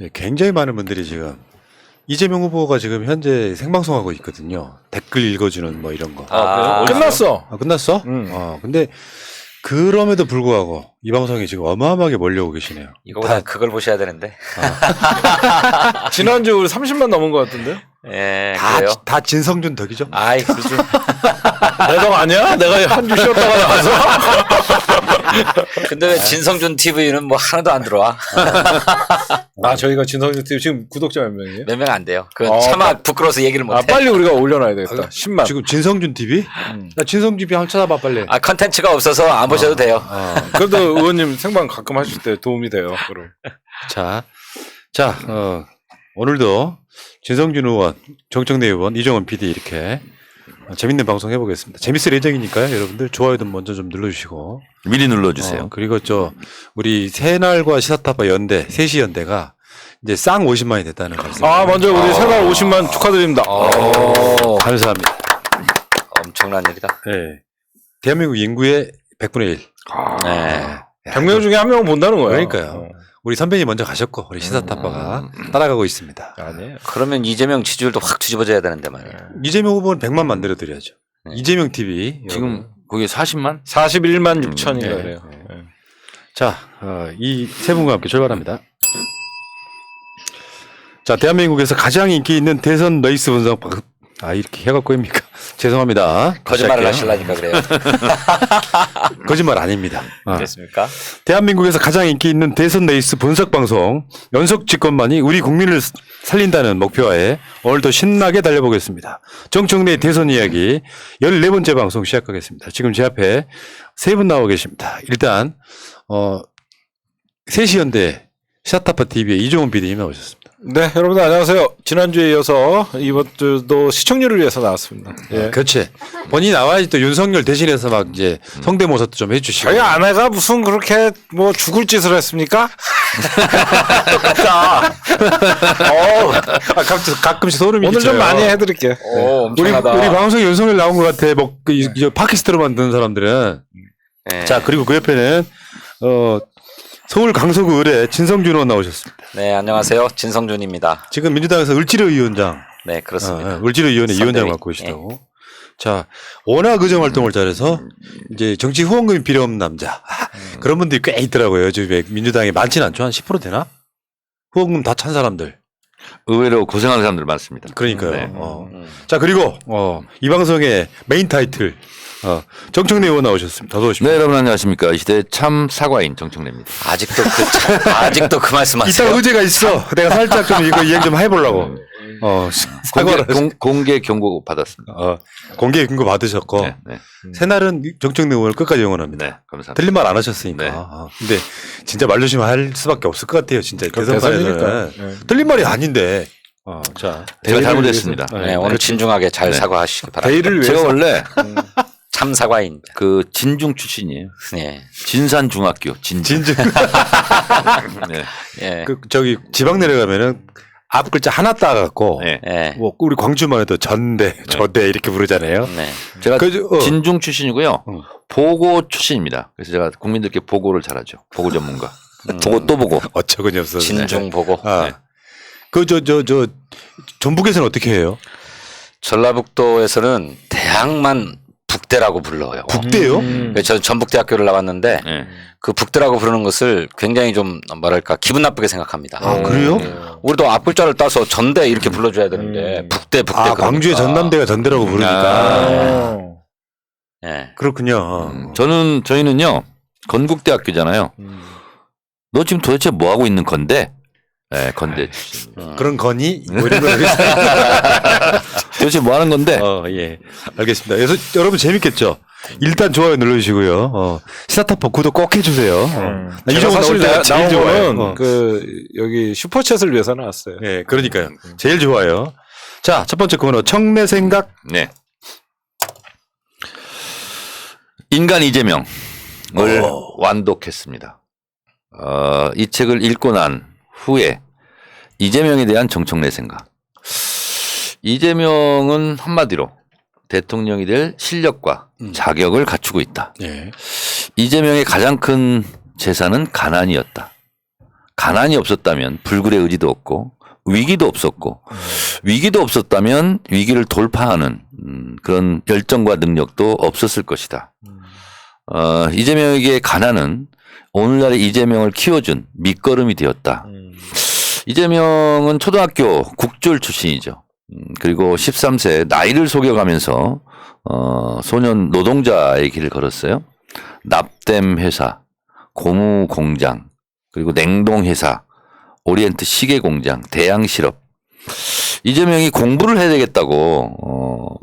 예, 굉장히 많은 분들이 지금 이재명 후보가 지금 현재 생방송하고 있거든요. 댓글 읽어주는 뭐 이런 거. 아, 끝났어. 아, 끝났어? 근데 그럼에도 불구하고 이 방송이 지금 어마어마하게 몰려오고 계시네요. 이거보다 그걸 보셔야 되는데. 지난주 우리 30만 넘은 것 같은데? 예, 그래요? 다 진성준 덕이죠? 아이, 그죠. 내 덕 아니야? 내가 한 주 쉬었다가 나와서. 근데 왜 진성준 TV는 뭐 하나도 안 들어와? 아, 저희가 진성준 TV 지금 구독자 몇 명이에요? 몇 명 안 돼요. 그건 차마 부끄러워서 얘기를 못 해. 아, 빨리 우리가 올려놔야 되겠다. 10만. 지금 진성준 TV? 나 진성준 TV 한번 찾아봐 빨리. 아, 컨텐츠가 없어서 안 보셔도 돼요. 그래도 의원님 생방 가끔 하실 때 도움이 돼요. 그럼. 자, 오늘도 진성준 의원, 정청래 의원, 이정원 PD 이렇게 재밌는 방송 해보겠습니다. 재밌을 예정이니까요. 여러분들 좋아요도 먼저 좀 눌러주시고 미리 눌러주세요. 그리고 우리 새날과 시사타파 연대, 셋이 연대가 이제 쌍 50만이 됐다는 말씀. 아, 먼저 우리 새날 50만 축하드립니다. 감사합니다. 엄청난 일이다. 네. 대한민국 인구의 100분의 1. 네. 100명 중에 한 명은 본다는 거예요. 그러니까요. 우리 선배님 먼저 가셨고 우리 시사타파가 따라가고 있습니다. 아니에요. 그러면 이재명 지지율도 확 뒤집어져야 되는데 말이에요. 이재명 후보는 100만 만들어 드려야죠. 이재명 TV 지금 거기 40만? 41만 6천인가 네. 그래요. 자, 이 세 분과 함께 출발합니다. 자, 대한민국에서 가장 인기 있는 대선 레이스 분석 이렇게 해갖고 입니까? 죄송합니다. 거짓말을 시작해요. 하시려니까 그래요. 거짓말 아닙니다. 그렇습니까? 대한민국에서 가장 인기 있는 대선 레이스 분석 방송 연속 집권만이 우리 국민을 살린다는 목표하에 오늘도 신나게 달려보겠습니다. 정청래 대선 이야기 14번째 방송 시작하겠습니다. 지금 제 앞에 세 분 나와 계십니다. 일단 셋이연대 시사타파 TV의 이종훈 PD님 나오셨습니다. 네, 여러분들 안녕하세요. 지난주에 이어서 이번 주도 시청률을 위해서 나왔습니다. 예. 그렇지. 본인이 나와야지 또 윤석열 대신해서 막 이제 성대모사도 좀 해주시고. 저희 아내가 무슨 그렇게 뭐 죽을 짓을 했습니까? 가끔씩 소름이 오늘 좀 끼쳐요. 많이 해드릴게. 오, 우리 엄청나다. 방송에 윤석열 나온 것 같아. 뭐 팟캐스트로 만드는 사람들은. 네. 자, 그리고 그 옆에는 서울 강서구 의뢰 진성준 의원 나오셨습니다. 네, 안녕하세요. 진성준입니다. 지금 민주당에서 을지로 위원장, 네, 그렇습니다. 을지로 위원회 선대위. 위원장을 맡고 계시다고. 자, 워낙 의정 활동을 잘해서 이제 정치 후원금이 필요 없는 남자. 그런 분들이 꽤 있더라고요. 요즘에 민주당에 많지는 않죠. 한 10% 되나? 후원금 다 찬 사람들. 의외로 고생하는 사람들 많습니다. 그러니까요. 네. 자, 그리고 이 방송의 메인 타이틀 정청래 의원 나오셨습니다. 어서 오십시오. 네, 여러분 안녕하십니까. 이 시대 참 사과인 정청래입니다. 아직도 그 말씀하세요. 이따 의제가 있어. 내가 살짝 좀 이거 이야기 좀 해보려고. 사과를 공개 경고 받았습니다. 공개 근거 받으셨고 네, 네. 새날은 정청래 의원을 끝까지 응원합니다. 네, 감사합니다. 틀린 말 안 하셨으니까. 네. 근데 진짜 말조심 할 수밖에 없을 것 같아요. 진짜 대선이니까. 대선판에서는 틀린 말이 아닌데. 자, 제가 잘못했습니다. 네, 오늘 진중하게 잘 사과하시기 바랍니다. 대의를 위해서. 제가 원래 참 사과인. 그 진중 출신이에요. 네. 진산중학교 진중. 진즉 네. 예. 저기 지방 내려가면은 앞 글자 하나 따갖고 네. 예. 뭐 우리 광주만 해도 전대, 저대 이렇게 부르잖아요. 네. 제가 그, 진중 출신이고요. 보고 출신입니다. 그래서 제가 국민들께 보고를 잘하죠. 보고 전문가. 보고 또 보고. 어처구니 없어서. 진중 보고. 네. 전북에서는 어떻게 해요? 전라북도에서는 대학만 북대라고 불러요. 북대요? 저 전북대학교를 나왔는데 네. 그 북대라고 부르는 것을 굉장히 좀 뭐랄까 기분 나쁘게 생각합니다. 그래요? 우리도 앞글자를 따서 전대 이렇게 불러줘야 되는데 북대 그러니까. 광주의 전남대가 전대라고 부르니까. 예. 그렇군요. 저희는요 건국대학교잖아요. 너 지금 도대체 뭐 하고 있는 건데? 네, 건대 출신. 그런 거니? 뭐 이런 거. 도대체 뭐 하는 건데? 예. 알겠습니다. 그래서 여러분 재밌겠죠? 일단 좋아요 눌러주시고요. 시사타파 구독 꼭 해주세요. 제가 사실 때가 제일 나온 좋아요. 거는 그 여기 슈퍼챗을 위해서 나왔어요. 예, 그러니까요. 제일 좋아요. 자, 첫 번째 코너 청내 생각. 네. 인간 이재명을 완독했습니다. 이 책을 읽고 난 후에 이재명에 대한 정청래 생각. 이재명은 한마디로 대통령이 될 실력과 자격을 갖추고 있다. 예. 이재명의 가장 큰 재산은 가난이었다. 가난이 없었다면 불굴의 의지도 없고 위기도 없었고 위기도 없었다면 위기를 돌파하는 그런 열정과 능력도 없었을 것이다. 이재명에게 가난은 오늘날의 이재명을 키워준 밑거름이 되었다. 이재명은 초등학교 국졸 출신이죠. 그리고 13세 나이를 속여가면서 소년 노동자의 길을 걸었어요. 납땜 회사, 고무 공장, 그리고 냉동 회사, 오리엔트 시계 공장, 대양 실업. 이재명이 공부를 해야 되겠다고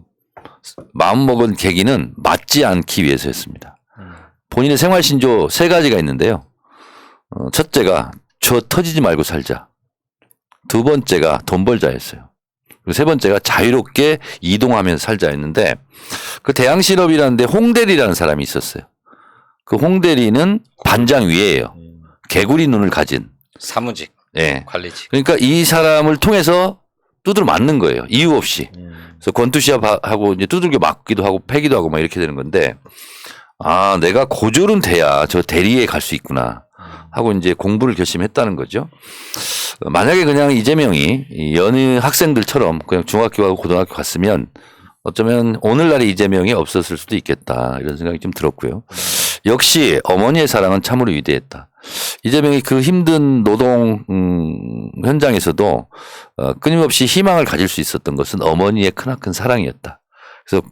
마음먹은 계기는 맞지 않기 위해서였습니다. 본인의 생활 신조 3가지가 있는데요. 첫째가 저 터지지 말고 살자. 두 번째가 돈 벌자였어요. 그리고 세 번째가 자유롭게 이동하면서 살자였는데 그 대양 실업이라는데 홍대리라는 사람이 있었어요. 그 홍대리는 반장 위에예요. 개구리 눈을 가진. 사무직, 예. 관리직. 그러니까 이 사람을 통해서 두드려 맞는 거예요. 이유 없이. 그래서 권투시합하고 이제 두들겨 맞기도 하고 패기도 하고 막 이렇게 되는 건데 아, 내가 고졸은 돼야 저 대리에 갈 수 있구나 하고 이제 공부를 결심했다는 거죠. 만약에 그냥 이재명이 이 여느 학생들처럼 그냥 중학교하고 고등학교 갔으면 어쩌면 오늘날의 이재명이 없었을 수도 있겠다 이런 생각이 좀 들었고요. 역시 어머니의 사랑은 참으로 위대했다. 이재명이 그 힘든 노동 현장에서도 끊임없이 희망을 가질 수 있었던 것은 어머니의 크나큰 사랑이었다. 그래서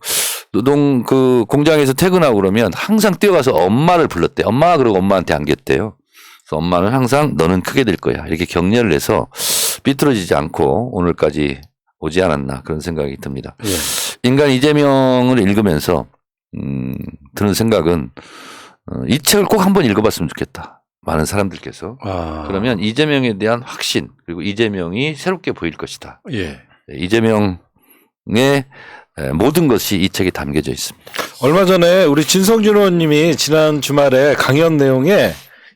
노동 그 공장에서 퇴근하고 그러면 항상 뛰어가서 엄마를 불렀대. 엄마가 그러고 엄마한테 안겼대요. 그래서 엄마는 항상 너는 크게 될 거야. 이렇게 격려를 해서 삐뚤어지지 않고 오늘까지 오지 않았나 그런 생각이 듭니다. 예. 인간 이재명을 읽으면서 드는 생각은 이 책을 꼭 한번 읽어봤으면 좋겠다. 많은 사람들께서. 그러면 이재명에 대한 확신 그리고 이재명이 새롭게 보일 것이다. 예. 이재명의 모든 것이 이 책에 담겨져 있습니다. 얼마 전에 우리 진성준 의원님이 지난 주말에 강연 내용에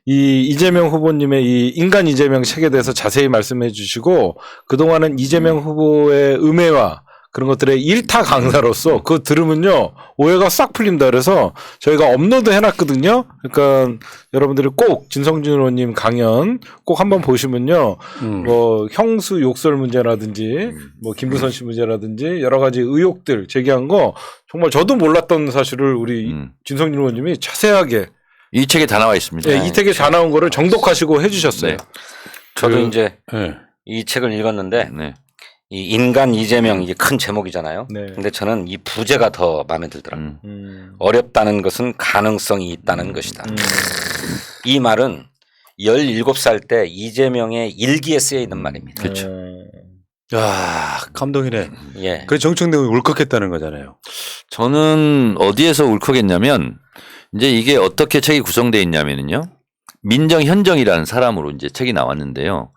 이 이재명 후보님의 이 인간 이재명 책에 대해서 자세히 말씀해 주시고 그동안은 이재명 후보의 음해와 그런 것들의 일타 강사로서 그거 들으면요 오해가 싹 풀린다 그래서 저희가 업로드 해놨거든요. 그러니까 여러분들이 꼭 진성준 의원님 강연 꼭 한번 보시면요 뭐 형수 욕설 문제라든지 뭐 김부선 씨 문제라든지 여러 가지 의혹들 제기한 거 정말 저도 몰랐던 사실을 우리 진성준 의원님이 자세하게 이 책에 다 나와 있습니다. 네, 이 책에 다 나온 거를 정독하시고 해주셨어요. 네. 저도 이제 예. 이 책을 읽었는데 네. 이 인간 이재명 이게 큰 제목이잖아요. 네. 근데 저는 이 부제가 더 마음에 들더라고요. 어렵다는 것은 가능성이 있다는 것이다. 이 말은 17살 때 이재명의 일기에 쓰여 있는 말입니다. 그렇죠. 야, 감동이네. 예. 그 정청래가 울컥했다는 거잖아요. 저는 어디에서 울컥했냐면 이제 이게 어떻게 책이 구성되어 있냐면요. 민정현정이라는 사람으로 이제 책이 나왔는데요.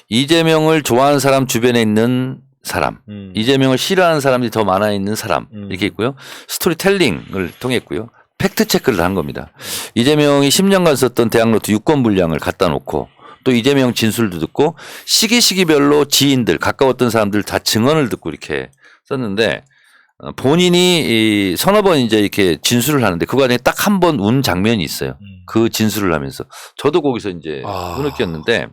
이재명을 좋아하는 사람 주변에 있는 사람, 이재명을 싫어하는 사람들이 더 많아 있는 사람 이렇게 있고요. 스토리텔링을 통했고요. 팩트 체크를 한 겁니다. 이재명이 10년간 썼던 대학노트 6권 분량을 갖다 놓고 또 이재명 진술도 듣고 시기별로 지인들 가까웠던 사람들 다 증언을 듣고 이렇게 썼는데 본인이 서너 번 이제 이렇게 진술을 하는데 그 과정에 딱 한 번 운 장면이 있어요. 그 진술을 하면서 저도 거기서 이제 눈을 꼈는데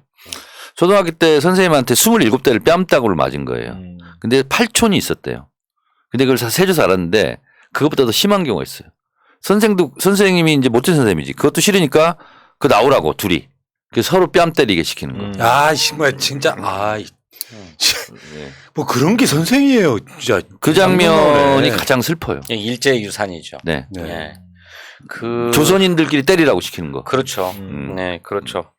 초등학교 때 선생님한테 27대를 뺨따구를 맞은 거예요. 근데 8촌이 있었대요. 근데 그걸 다 세줘서 알았는데 그것보다 더 심한 경우가 있어요. 선생님이 이제 못된 선생님이지. 그것도 싫으니까 그 나오라고 둘이. 그래서 서로 뺨 때리게 시키는 거. 아, 정말 진짜 뭐 그런 게 선생이에요. 진짜 그 장면이 가장 슬퍼요. 예, 일제의 유산이죠. 네. 네. 예. 그 조선인들끼리 때리라고 시키는 거. 그렇죠. 네, 그렇죠.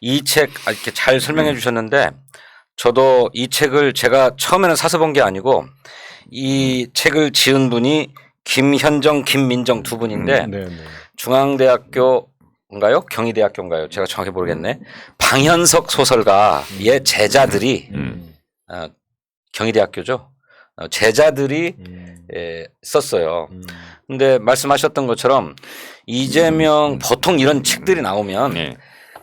이 책 이렇게 잘 설명해 주셨는데 저도 이 책을 제가 처음에는 사서 본 게 아니고 이 책을 지은 분이 김현정, 김민정 두 분인데 중앙대학교인가요? 경희대학교인가요? 제가 정확히 모르겠네. 방현석 소설가의 제자들이 경희대학교죠. 제자들이 썼어요. 근데 말씀하셨던 것처럼 이재명 보통 이런 책들이 나오면 네.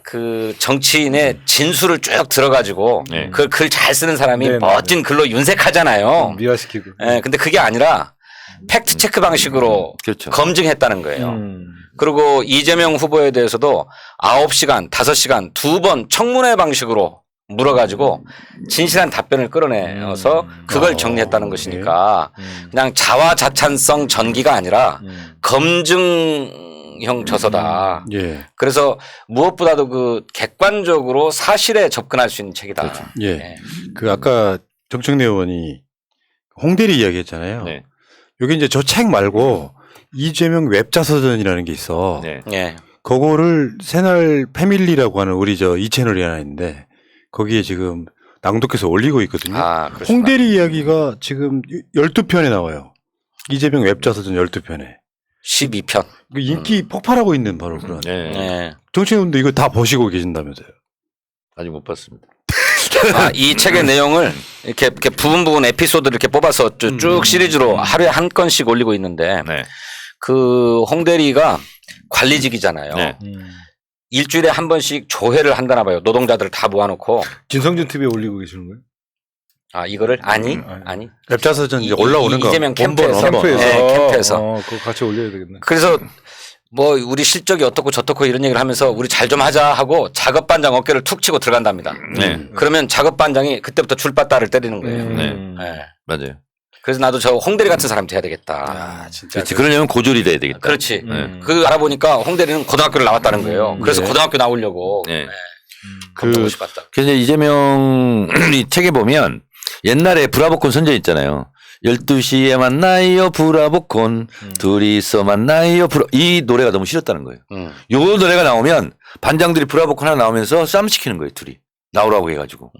그 정치인의 진술을 쭉 들어가지고 네. 그 글 잘 쓰는 사람이 네, 멋진 글로 윤색하잖아요. 미화시키고. 예, 근데 그게 아니라 팩트 체크 방식으로 그렇죠. 검증했다는 거예요. 그리고 이재명 후보에 대해서도 9시간, 5시간 2번 청문회 방식으로 물어가지고 진실한 답변을 끌어내서 그걸 정리했다는 것이니까 그냥 자화자찬성 전기가 아니라 검증형 저서다. 예. 그래서 무엇보다도 그 객관적으로 사실에 접근할 수 있는 책이다. 그렇죠. 예. 네. 그 아까 정청래 의원이 홍대리 이야기했잖아요. 네. 여기 이제 저 책 말고 이재명 웹자서전이라는 게 있어. 네. 예. 그거를 새날 패밀리라고 하는 우리 저 이 채널이 하나 있는데 거기에 지금 낭독해서 올리고 있거든요. 아, 그렇구나. 홍대리 이야기가 지금 12편에 나와요. 이재명 웹자서전 12편에. 12편. 인기 폭발하고 있는 바로 그런. 네. 예. 정치인분도 이거 다 보시고 계신다면서요. 아직 못 봤습니다. 아, 이 책의 내용을 이렇게 부분 에피소드를 이렇게 뽑아서 쭉 시리즈로 하루에 한 건씩 올리고 있는데 네. 그 홍대리가 관리직이잖아요. 네. 일주일에 한 번씩 조회를 한다나 봐요. 노동자들을 다 모아놓고. 진성준 TV에 올리고 계시는 거예요? 아, 이거를? 아니. 웹자서전 이제 올라오는 거. 이재명 본번, 캠프에서. 원본. 네, 캠프에서. 그거 같이 올려야 되겠네. 그래서 뭐 우리 실적이 어떻고 저떻고 이런 얘기를 하면서 우리 잘 좀 하자 하고 작업반장 어깨를 툭 치고 들어간답니다. 네. 그러면 작업반장이 그때부터 줄바따를 때리는 거예요. 네. 네. 맞아요. 그래서 나도 저 홍대리 같은 사람이 돼야 되겠다. 아, 진짜. 그렇지. 그러려면 고졸이 돼야 되겠다. 그렇지. 네. 그 알아보니까 홍대리는 고등학교를 나왔다는 거예요. 그래서 네. 고등학교 나오려고 네. 검정고 싶었다. 그래서 이재명 이 책에 보면 옛날에 브라보콘 선전 있잖아요. 12시에 만나요 브라보콘 둘이서 만나요 이 노래가 너무 싫었다는 거예요. 요 노래가 나오면 반장들이 브라보콘 하나 나오면서 쌈 시키는 거예요. 둘이 나오라고 해가지고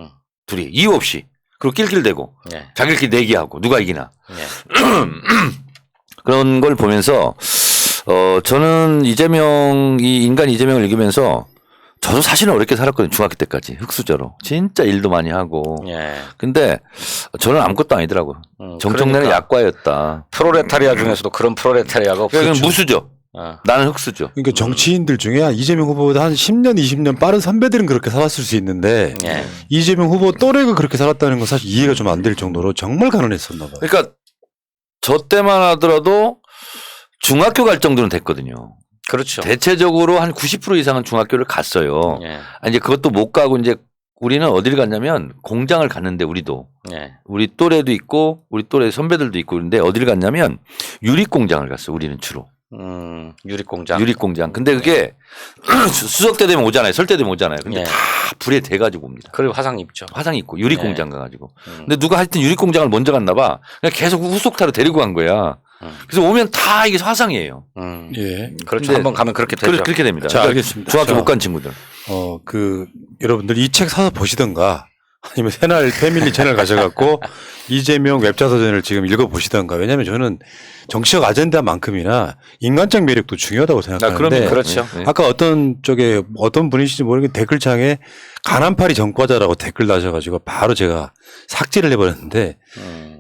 둘이 이유 없이 그리고 낄낄대고 네. 자기들끼리 내기하고 누가 이기나 네. 그런 걸 보면서 저는 이 인간 이재명을 읽으면서 저도 사실은 어렵게 살았거든요. 중학교 때까지 흑수저로 진짜 일도 많이 하고 예. 근데 저는 아무것도 아니더라고요. 정청래는 그러니까 약과였다. 프로레타리아 중에서도 그런 프로레타리아가 그러니까 없죠. 무수죠. 어. 나는 흑수죠. 그러니까 정치인들 중에 이재명 후보보다 한 10년, 20년 빠른 선배들은 그렇게 살았을 수 있는데 예. 이재명 후보 또래가 그렇게 살았다는 건 사실 이해가 좀 안 될 정도로 정말 가난했었나 봐요. 그러니까 저 때만 하더라도 중학교 갈 정도는 됐거든요. 그렇죠. 대체적으로 한 90% 이상은 중학교를 갔어요. 예. 이제 그것도 못 가고 이제 우리는 어디를 갔냐면 공장을 갔는데 우리도 예. 우리 또래도 있고 우리 또래 선배들도 있고 그런데 어디를 갔냐면 유리 공장을 갔어. 우리는 주로. 유리공장. 유리 공장. 근데 그게 수석 때 되면 오잖아요. 설 때 되면 오잖아요. 근데 예. 다 불에 대 가지고 옵니다. 그리고 화상 입죠. 화상 입고 유리 네. 공장 가가지고. 근데 누가 하여튼 유리 공장을 먼저 갔나 봐. 그냥 계속 후속타로 데리고 간 거야. 그래서 오면 다 이게 화상이에요. 예. 그렇죠. 근데 한번 가면 그렇게 되죠. 그렇게 됩니다. 자, 알겠습니다. 중학교 자. 못 간 친구들. 여러분들 이 책 사서 보시던가 아니면 새날 패밀리 채널 가셔갖고 이재명 웹자서전을 지금 읽어보시던가. 왜냐하면 저는 정치적 아젠다만큼이나 인간적 매력도 중요하다고 생각하는데 그렇죠. 네. 아까 어떤 분이신지 모르겠는데 댓글창에 가난파리 전과자라고 댓글 다셔가지고 바로 제가 삭제를 해버렸는데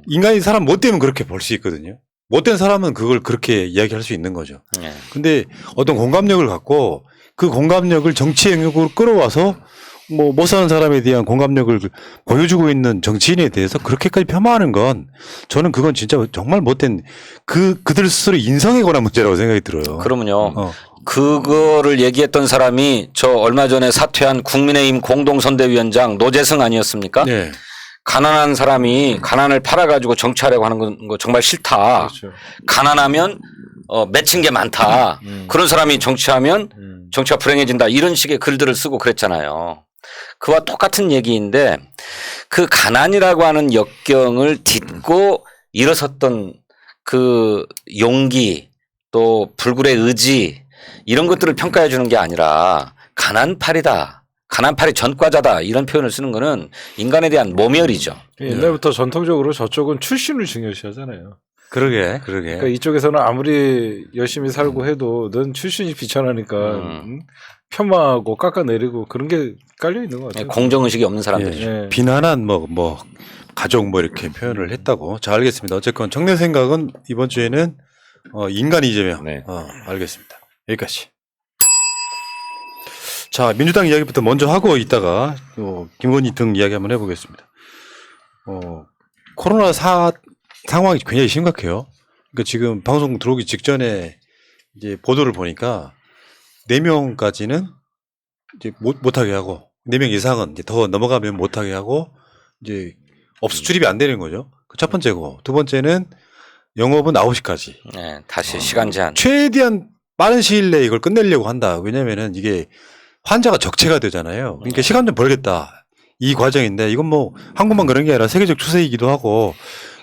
인간이 사람 못되면 그렇게 볼 수 있거든요. 못된 사람은 그걸 그렇게 이야기할 수 있는 거죠. 예. 근데 어떤 공감력을 갖고 그 공감력을 정치 영역으로 끌어와서 못 사는 사람에 대한 공감력을 보여주고 있는 정치인에 대해서 그렇게까지 폄하하는 건 저는 그건 진짜 정말 못된 그들 스스로 인성에 관한 문제라고 생각이 들어요. 그러면요. 어. 그거를 얘기했던 사람이 저 얼마 전에 사퇴한 국민의힘 공동선대위원장 노재승 아니었습니까? 네. 가난한 사람이 가난을 팔아가지고 정치하려고 하는 거 정말 싫다. 그렇죠. 가난하면 맺힌 게 많다. 그런 사람이 정치하면 정치가 불행해진다. 이런 식의 글들을 쓰고 그랬잖아요. 그와 똑같은 얘기인데 그 가난이라고 하는 역경을 딛고 일어섰던 그 용기 또 불굴의 의지 이런 것들을 평가해 주는 게 아니라 가난팔이다. 가난팔이 전과자다 이런 표현을 쓰는 거는 인간에 대한 모멸이죠. 옛날부터 전통적으로 저쪽은 출신을 중요시하잖아요. 그러게. 그러니까 이쪽에서는 아무리 열심히 살고 해도 넌 출신이 비천하니까 폄하하고 깎아내리고 그런 게 깔려 있는 것 같아요. 공정의식이 없는 사람들이죠. 예. 비난한 가족 이렇게 표현을 했다고. 자, 알겠습니다. 어쨌건 정내 생각은 이번 주에는 인간 이재명. 네. 알겠습니다. 여기까지. 자, 민주당 이야기부터 먼저 하고 있다가 김건희 등 이야기 한번 해보겠습니다. 코로나 상황이 굉장히 심각해요. 그러니까 지금 방송 들어오기 직전에 이제 보도를 보니까 4명까지는 이제 못하게 하고 4명 이상은 이제 더 넘어가면 못하게 하고 이제 업수 출입이 안 되는 거죠. 그 첫 번째고 두 번째는 영업은 9시까지. 네, 다시 시간 제한. 최대한 빠른 시일 내에 이걸 끝내려고 한다. 왜냐면은 이게 환자가 적체가 되잖아요. 그러니까 시간 좀 벌겠다. 이 과정인데 이건 뭐 한국만 그런 게 아니라 세계적 추세이기도 하고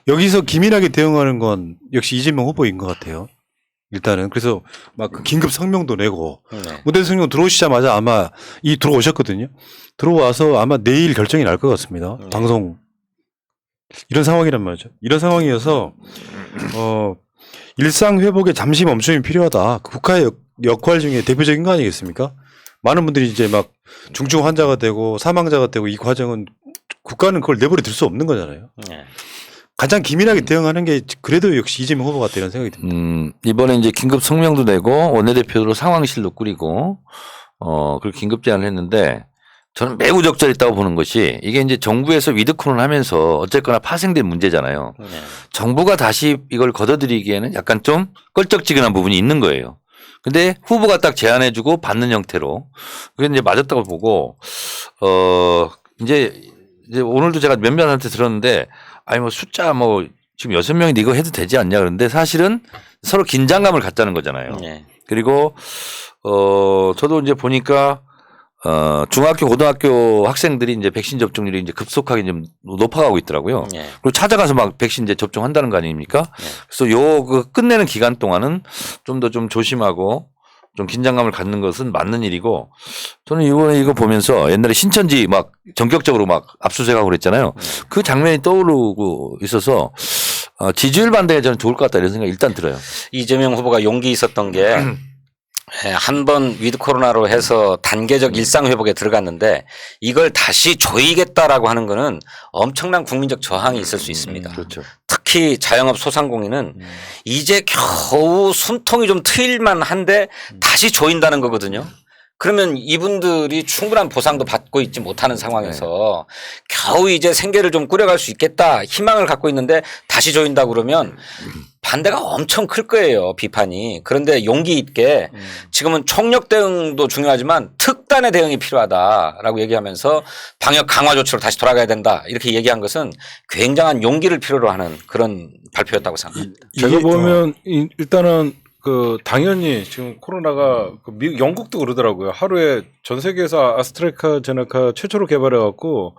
여기서 기민하게 대응하는 건 역시 이재명 후보인 것 같아요. 일단은 그래서 막 그 긴급 성명도 내고 네. 문 대통령 들어오시자마자 아마 들어오셨거든요. 들어와서 아마 내일 결정이 날 것 같습니다. 방송 이런 상황이란 말이죠. 이런 상황이어서 일상 회복에 잠시 멈춤이 필요하다. 국가의 역할 중에 대표적인 거 아니겠습니까? 많은 분들이 이제 막 중증 환자가 되고 사망자가 되고 이 과정은 국가는 그걸 내버려 둘 수 없는 거잖아요. 네. 가장 기민하게 대응하는 게 그래도 역시 이재명 후보 같다 이런 생각이 듭니다. 이번에 이제 긴급 성명도 내고 원내대표로 상황실도 꾸리고 그리고 긴급 제안을 했는데 저는 매우 적절했다고 보는 것이 이게 이제 정부에서 위드콘을 하면서 어쨌거나 파생된 문제잖아요. 네. 정부가 다시 이걸 걷어들이기에는 약간 좀 껄쩍지근한 부분이 있는 거예요. 근데 후보가 딱 제안해주고 받는 형태로 그게 이제 맞았다고 보고 이제 오늘도 제가 몇 명한테 들었는데 아니 뭐 숫자 뭐 지금 6명인데 이거 해도 되지 않냐 그런데 사실은 서로 긴장감을 갖자는 거잖아요. 네. 그리고 저도 이제 보니까 중학교 고등학교 학생들이 이제 백신 접종률이 이제 급속하게 좀 높아가고 있더라고요. 네. 그리고 찾아가서 막 백신 이제 접종한다는 거 아닙니까? 네. 그래서 그 끝내는 기간 동안은 좀 더 좀 조심하고 좀 긴장감을 갖는 것은 맞는 일이고 저는 이번에 이거 보면서 옛날에 신천지 막 전격적으로 막 압수수색하고 그랬잖아요. 그 장면이 떠오르고 있어서 지지율 반대에 저는 좋을 것 같다 이런 생각이 일단 들어요. 이재명 후보가 용기 있었던 게 한 번 위드 코로나로 해서 단계적 일상 회복에 들어갔는데 이걸 다시 조이겠다라고 하는 거는 엄청난 국민적 저항이 있을 수 있습니다. 그렇죠. 특히 자영업 소상공인은 이제 겨우 숨통이 좀 트일만 한데 다시 조인다는 거거든요. 그러면 이분들이 충분한 보상도 받고 있지 못하는 상황에서 겨우 이제 생계를 좀 꾸려갈 수 있겠다 희망을 갖고 있는데 다시 조인다고 그러면 반대가 엄청 클 거예요, 비판이. 그런데 용기 있게 지금은 총력 대응도 중요하지만 특단의 대응이 필요하다라고 얘기하면서 방역 강화 조치로 다시 돌아가야 된다 이렇게 얘기한 것은 굉장한 용기를 필요로 하는 그런 발표였다고 생각합니다. 제가 보면 일단은 그 당연히 지금 코로나가 영국도 그러더라고요. 하루에 전 세계에서 아스트라제네카 최초로 개발해 갖고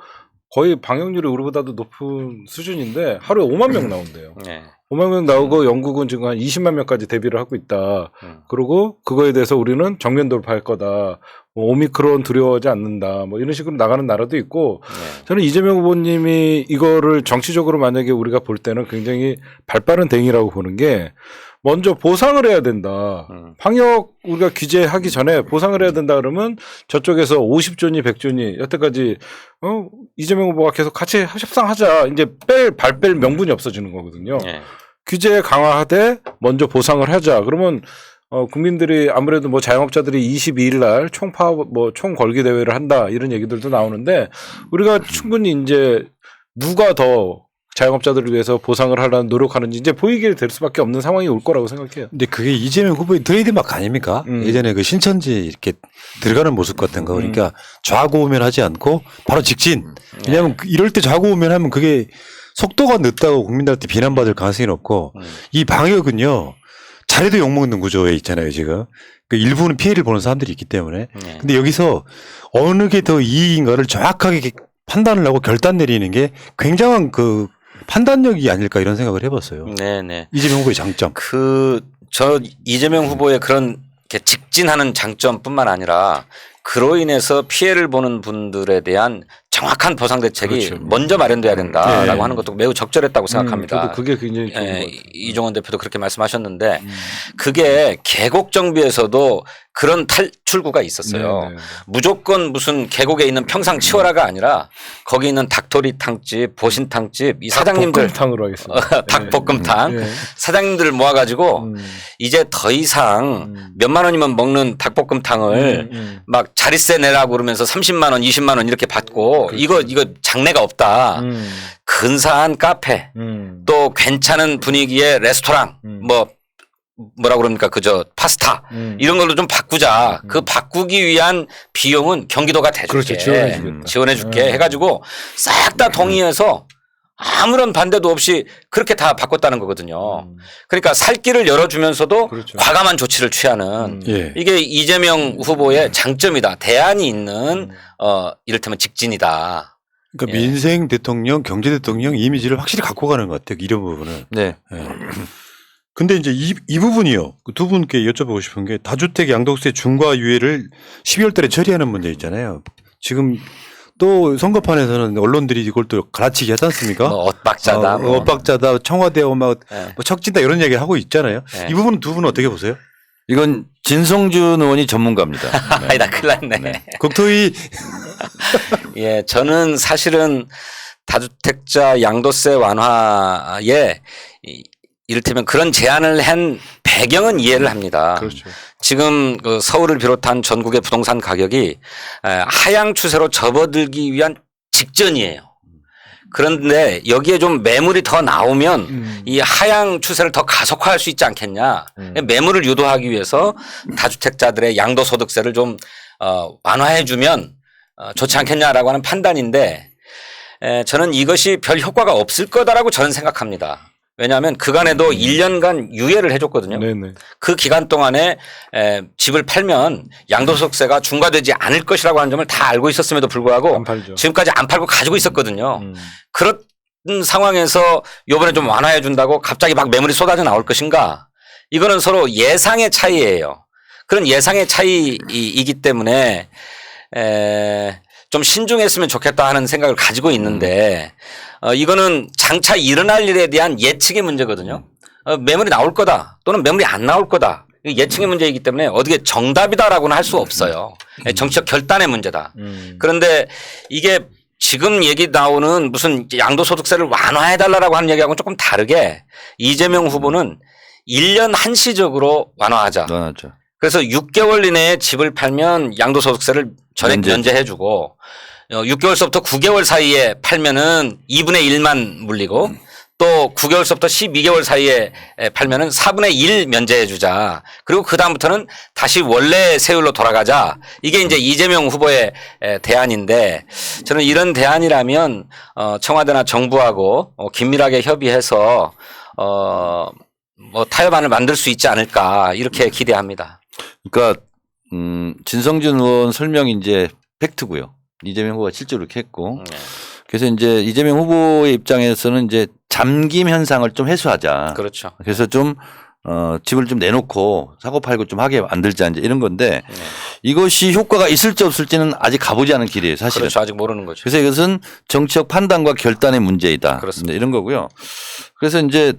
거의 방역률이 우리보다도 높은 수준인데 하루에 5만 명 나온대요. 네. 5만 명 나오고 영국은 지금 한 20만 명까지 대비를 하고 있다. 그리고 그거에 대해서 우리는 정면 돌파할 거다. 뭐 오미크론 두려워하지 않는다. 뭐 이런 식으로 나가는 나라도 있고 저는 이재명 후보님이 이거를 정치적으로 만약에 우리가 볼 때는 굉장히 발빠른 대응이라고 보는 게 먼저 보상을 해야 된다. 방역 우리가 규제하기 전에 보상을 해야 된다 그러면 저쪽에서 50조니 100조니 여태까지 이재명 후보가 계속 같이 협상하자. 이제 발 뺄 명분이 없어지는 거거든요. 네. 규제 강화하되 먼저 보상을 하자. 그러면 국민들이 아무래도 뭐 자영업자들이 22일 날 총 걸기 대회를 한다 이런 얘기들도 나오는데 우리가 충분히 이제 누가 더 자영업자들을 위해서 보상을 하려는 노력하는지 이제 보이게 될 수밖에 없는 상황이 올 거라고 생각해요. 근데 그게 이재명 후보의 트레이드마크 아닙니까? 예전에 그 신천지 이렇게 들어가는 모습 같은 거. 그러니까 좌고우면하지 않고 바로 직진. 왜냐하면 이럴 때 좌고우면하면 그게 속도가 늦다고 국민들한테 비난받을 가능성이 높고 이 방역은요. 잘해도 욕먹는 구조에 있잖아요, 지금. 그 일부는 피해를 보는 사람들이 있기 때문에. 근데 여기서 어느 게 더 이익인가를 정확하게 판단을 하고 결단 내리는 게 굉장한 그 판단력이 아닐까 이런 생각을 해봤어요. 네네. 이재명 후보의 장점. 저 이재명 후보의 그런 이렇게 직진하는 장점뿐만 아니라 그로 인해서 피해를 보는 분들에 대한 정확한 보상 대책이 그렇죠. 먼저 마련돼야 된다라고 네. 하는 것도 매우 적절했다고 생각합니다. 저도 그게 굉장히 좋은 것 같아요. 이종원 대표도 그렇게 말씀하셨는데 그게 개국 정비에서도 그런 탈출구가 있었어요. 네. 무조건 무슨 계곡에 있는 평상 치워라가 아니라 거기 있는 닭도리탕집, 보신탕집 이 사장님들 닭볶음탕으로 하겠습니다. 닭볶음탕 네. 사장님들 모아가지고 이제 더 이상 몇만 원이면 먹는 닭볶음탕을 막 자릿세 내라고 그러면서 30만 원, 20만 원 이렇게 받고 이거 장래가 없다. 근사한 카페 또 괜찮은 분위기의 레스토랑 뭐라 그럽니까 그저 파스타 이런 걸로 좀 바꾸자. 그 바꾸기 위한 비용은 경기도가 대줄게. 그렇죠. 지원해줄게 해가지고 싹 다 동의해서 아무런 반대도 없이 그렇게 다 바꿨다는 거거든요. 그러니까 살 길을 열어주면서도 그렇죠. 과감한 조치를 취하는 예. 이게 이재명 후보의 장점이다. 대안이 있는 이를테면 직진이다. 그러니까 예. 민생 대통령, 경제 대통령 이미지를 확실히 갖고 가는 것 같아요. 이런 부분은. 네. 예. 근데 이제 이 부분이요. 그두 분께 여쭤보고 싶은 게 다주택 양도세 중과 유예를 12월 달에 처리하는 문제 있잖아요. 지금 또 선거판에서는 언론들이 이걸 또 갈아치기 하지 않습니까? 뭐 엇박자다. 뭐. 엇박자다. 청와대와 막 예. 뭐 척진다 이런 얘기 하고 있잖아요. 네. 이 부분은 두 분은 어떻게 보세요? 이건 진성준 의원이 전문가입니다. 네. 아니다 큰일 났네. 국토위 예, 저는 사실은 다주택자 양도세 완화에 이를테면 그런 제안을 한 배경은 이해를 합니다. 그렇죠. 지금 그 서울을 비롯한 전국의 부동산 가격이 하향 추세로 접어들기 위한 직전이에요. 그런데 여기에 좀 매물이 더 나오면 이 하향 추세를 더 가속화할 수 있지 않겠냐. 매물을 유도하기 위해서 다주택자들의 양도소득세를 좀 완화해 주면 좋지 않겠냐라고 하는 판단인데 저는 이것이 별 효과가 없을 거다라고 저는 생각합니다. 왜냐하면 그간에도 1년간 유예를 해줬거든요. 네네. 그 기간 동안에 집을 팔면 양도소득세가 중과되지 않을 것이라고 하는 점을 다 알고 있었음에도 불구하고 안 팔죠. 지금까지 안 팔고 가지고 있었거든요. 그런 상황에서 이번에 좀 완화해 준다고 갑자기 막 매물이 쏟아져 나올 것인가? 이거는 서로 예상의 차이예요. 그런 예상의 차이이기 때문에 좀 신중했으면 좋겠다 하는 생각을 가지고 있는데 이거는 장차 일어날 일에 대한 예측의 문제거든요. 매물이 나올 거다 또는 매물이 안 나올 거다. 예측의 문제이기 때문에 어떻게 정답이다라고는 할 수 없어요. 정치적 결단의 문제다. 그런데 이게 지금 얘기 나오는 무슨 양도소득세를 완화해달라고 하는 얘기하고는 조금 다르게 이재명 후보는 1년 한시적으로 완화하자. 맞죠. 그래서 6개월 이내에 집을 팔면 양도소득세를 전액 면제. 면제해주고 6개월서부터 9개월 사이에 팔면은 2분의 1만 물리고 또 9개월서부터 12개월 사이에 팔면은 4분의 1 면제해주자. 그리고 그 다음부터는 다시 원래 세율로 돌아가자. 이게 이제 이재명 후보의 대안인데 저는 이런 대안이라면 청와대나 정부하고 긴밀하게 협의해서 뭐 타협안을 만들 수 있지 않을까 이렇게 기대합니다. 그러니까 진성준 의원 설명이 이제 팩트고요. 이재명 후보가 실제로 이렇게 했고. 그래서 이제 이재명 후보의 입장에서는 이제 잠김 현상을 좀 해소하자. 그렇죠. 그래서 좀 집을 좀 내놓고 사고 팔고 좀 하게 만들자 이제 이런 건데 이것이 효과가 있을지 없을지는 아직 가보지 않은 길이에요, 사실은. 그렇죠. 아직 모르는 거죠. 그래서 이것은 정치적 판단과 결단의 문제이다. 그렇습니다. 이런 거고요. 그래서 이제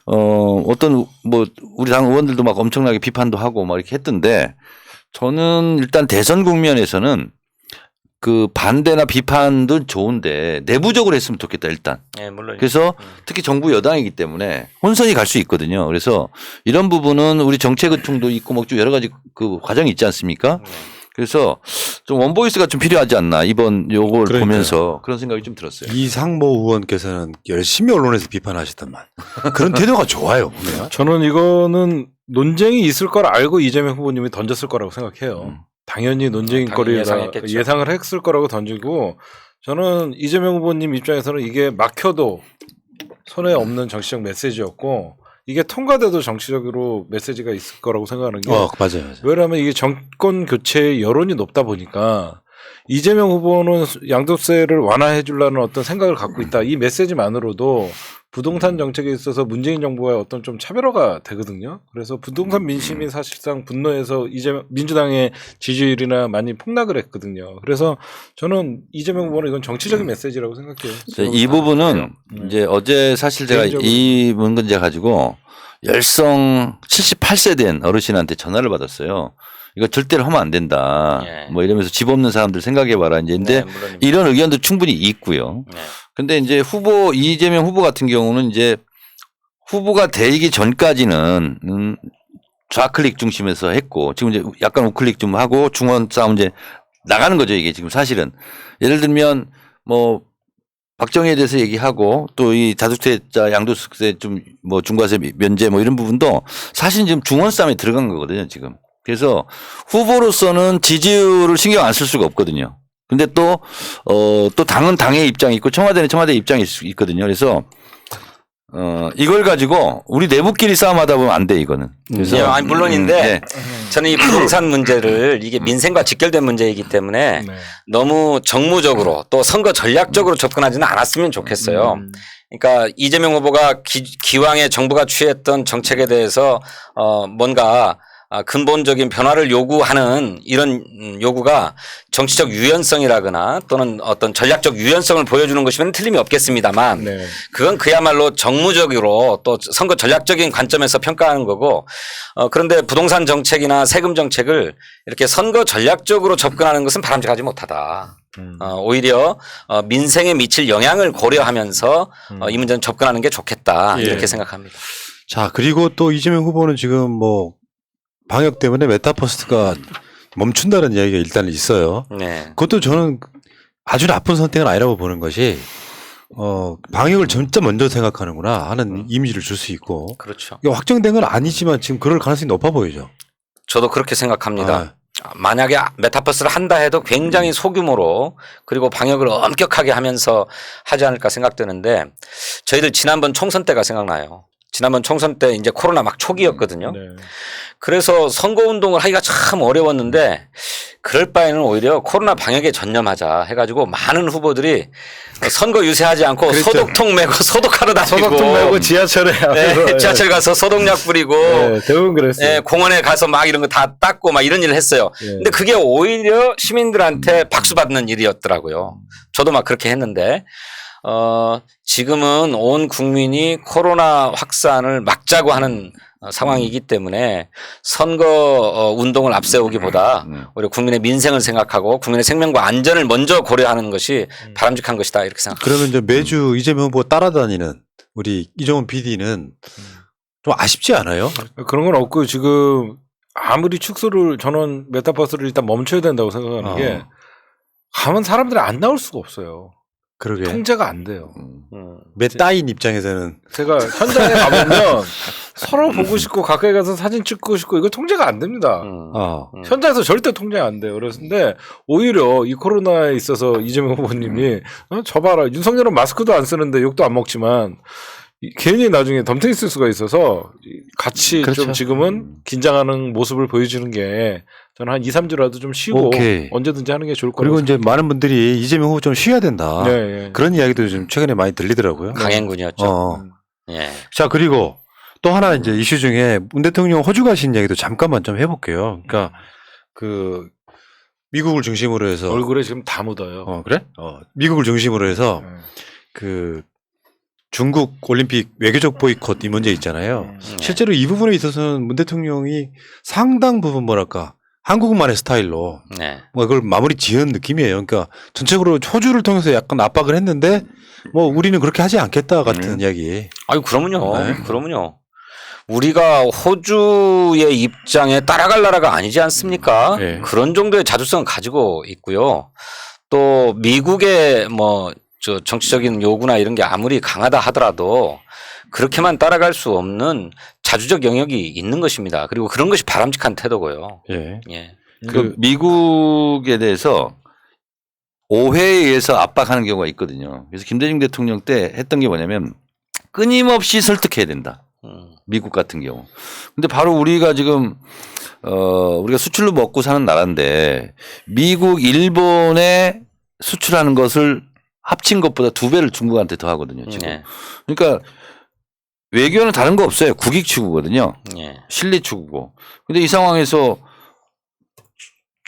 어떤 뭐 우리 당 의원들도 막 엄청나게 비판도 하고 막 이렇게 했던데 저는 일단 대선 국면에서는 그 반대나 비판도 좋은데 내부적으로 했으면 좋겠다 일단. 네, 물론. 그래서 특히 정부 여당이기 때문에 혼선이 갈 수 있거든요. 그래서 이런 부분은 우리 정책의총도 있고 뭐 좀 여러 가지 그 과정이 있지 않습니까? 그래서 좀 원보이스가 좀 필요하지 않나 이번 요걸 그러니까요. 보면서 그런 생각이 좀 들었어요. 이상모 의원께서는 열심히 언론에서 비판하셨단만 그런 태도가 좋아요. 보면. 저는 이거는 논쟁이 있을 걸 알고 이재명 후보님이 던졌을 거라고 생각해요. 당연히 논쟁인 당연히 거리에다 예상했겠죠. 예상을 했을 거라고 던지고 저는 이재명 후보님 입장에서는 이게 막혀도 손에 없는 정치적 메시지였고 이게 통과돼도 정치적으로 메시지가 있을 거라고 생각하는 게 맞아요. 왜냐하면 이게 정권 교체의 여론이 높다 보니까 이재명 후보는 양도세를 완화해 주려는 어떤 생각을 갖고 있다. 이 메시지만으로도 부동산 정책에 있어서 문재인 정부와의 어떤 좀 차별화가 되거든요. 그래서 부동산 민심이 사실상 분노해서 민주당의 지지율이나 많이 폭락을 했거든요. 그래서 저는 이재명 후보는 이건 정치적인 메시지라고 생각해요. 이 부분은 이제 어제 사실 제가 개인적으로. 이 문제 가지고 열성 78세 된 어르신한테 전화를 받았어요. 이거 절대로 하면 안 된다. 예. 뭐 이러면서 집 없는 사람들 생각해봐라. 이제 근데 네, 물론 이런 의견도 충분히 있고요. 네. 근데 이제 이재명 후보 같은 경우는 이제 후보가 되기 전까지는 좌클릭 중심에서 했고 지금 이제 약간 우클릭 좀 하고 중원 싸움 이제 나가는 거죠. 이게 지금 사실은 예를 들면 뭐 박정희에 대해서 얘기하고 또 이 다주택자 양도세 좀 뭐 중과세 면제 뭐 이런 부분도 사실 지금 중원 싸움에 들어간 거거든요. 지금. 그래서 후보로서는 지지율을 신경 안 쓸 수가 없거든요. 근데 또 당은 당의 입장이 있고 청와대는 청와대 입장이 있거든요. 그래서 이걸 가지고 우리 내부끼리 싸움하다 보면 안 돼 이거는. 그래서 예, 아니 물론인데 네. 저는 이 부동산 문제를 이게 민생과 직결된 문제이기 때문에 네. 너무 정무적으로 또 선거 전략적으로 접근하지는 않았으면 좋겠어요. 그러니까 이재명 후보가 기왕에 정부가 취했던 정책에 대해서 뭔가 근본적인 변화를 요구하는 이런 요구가 정치적 유연성이라거나 또는 어떤 전략적 유연성을 보여주는 것이면 틀림이 없겠습니다만 네. 그건 그야말로 정무적으로 또 선거 전략적인 관점에서 평가하는 거고 그런데 부동산 정책이나 세금 정책을 이렇게 선거 전략적으로 접근하는 것은 바람직하지 못하다. 오히려 민생에 미칠 영향을 고려하면서 이 문제는 접근하는 게 좋겠다. 예. 이렇게 생각합니다. 자, 그리고 또 이재명 후보는 지금 뭐 방역 때문에 메타버스트가 멈춘다는 이야기가 일단 있어요. 네. 그것도 저는 아주 나쁜 선택은 아니라고 보는 것이 방역을 진짜 먼저 생각하는구나 하는 이미지를 줄 수 있고 그렇죠. 이게 확정된 건 아니지만 지금 그럴 가능성이 높아 보이죠. 저도 그렇게 생각합니다. 만약에 메타버스를 한다 해도 굉장히 소규모로 그리고 방역을 엄격하게 하면서 하지 않을까 생각되는데 저희들 지난번 총선 때가 생각나요. 지난번 총선 때 이제 코로나 막 초기였거든요. 네. 그래서 선거운동을 하기가 참 어려웠는데 그럴 바에는 오히려 코로나 방역에 전념하자 해가지고 많은 후보들이 선거 유세하지 않고 그랬죠. 소독통 메고 소독하러 다니고 소독통 메고 지하철에 네, 지하철 가서 소독약 뿌리고 네, 대부분 그랬어요. 네, 공원에 가서 막 이런 거 다 닦고 막 이런 일을 했어요. 예. 근데 그게 오히려 시민들한테 박수 받는 일이었더라고요. 저도 막 그렇게 했는데 지금은 온 국민이 코로나 확산을 막자고 하는 상황이기 때문에 선거 운동을 앞세우기보다 오히려 국민의 민생을 생각하고 국민의 생명과 안전을 먼저 고려하는 것이 바람직한 것이다 이렇게 생각합니다. 그러면 이제 매주 이재명 후보 따라다니는 우리 이종훈 PD는 좀 아쉽지 않아요? 그런 건 없고 지금 아무리 축소를 저는 메타버스를 일단 멈춰야 된다고 생각하는 게 가면 사람들이 안 나올 수가 없어요. 그러게. 통제가 안 돼요. 메따인 입장에서는 제가 현장에 가보면 서로 보고 싶고 가까이 가서 사진 찍고 싶고 이거 통제가 안 됩니다. 현장에서 절대 통제 안 돼요. 그런데 오히려 이 코로나에 있어서 이재명 후보님이 저 봐라 윤석열은 마스크도 안 쓰는데 욕도 안 먹지만 괜히 나중에 덤탱이 쓸 수가 있어서 같이 그렇죠. 좀 지금은 긴장하는 모습을 보여주는 게 저는 한 2, 3주라도 좀 쉬고 오케이. 언제든지 하는 게 좋을 거라고 그리고 이제 많은 분들이 이재명 후보 좀 쉬어야 된다. 네, 네. 그런 이야기도 좀 최근에 많이 들리더라고요. 강행군이었죠. 예. 자, 그리고 또 하나 이제 이슈 중에 문 대통령 호주 가신 이야기도 잠깐만 좀 해볼게요. 그러니까 그 미국을 중심으로 해서 얼굴에 지금 다 묻어요. 그래? 미국을 중심으로 해서 네. 그 중국 올림픽 외교적 보이콧 이 문제 있잖아요. 실제로 이 부분에 있어서는 문 대통령이 상당 부분 뭐랄까 한국만의 스타일로 네. 뭐 그걸 마무리 지은 느낌이에요. 그러니까 전체적으로 호주를 통해서 약간 압박을 했는데 뭐 우리는 그렇게 하지 않겠다 같은 이야기. 아유, 그러면요. 네. 그러면요. 우리가 호주의 입장에 따라갈 나라가 아니지 않습니까? 네. 그런 정도의 자주성을 가지고 있고요. 또 미국의 뭐 저 정치적인 요구나 이런 게 아무리 강하다 하더라도 그렇게만 따라갈 수 없는 자주적 영역이 있는 것입니다. 그리고 그런 것이 바람직한 태도고요. 예. 예. 그 미국에 대해서 오해에 의해서 압박하는 경우가 있거든요. 그래서 김대중 대통령 때 했던 게 뭐냐면 끊임없이 설득해야 된다. 미국 같은 경우. 근데 바로 우리가 지금 우리가 수출로 먹고 사는 나라인데 미국, 일본에 수출하는 것을 합친 것보다 2배를 중국한테 더 하거든요. 지금. 예. 그러니까 외교는 다른 거 없어요. 국익 추구거든요. 예. 실리 추구고. 근데 이 상황에서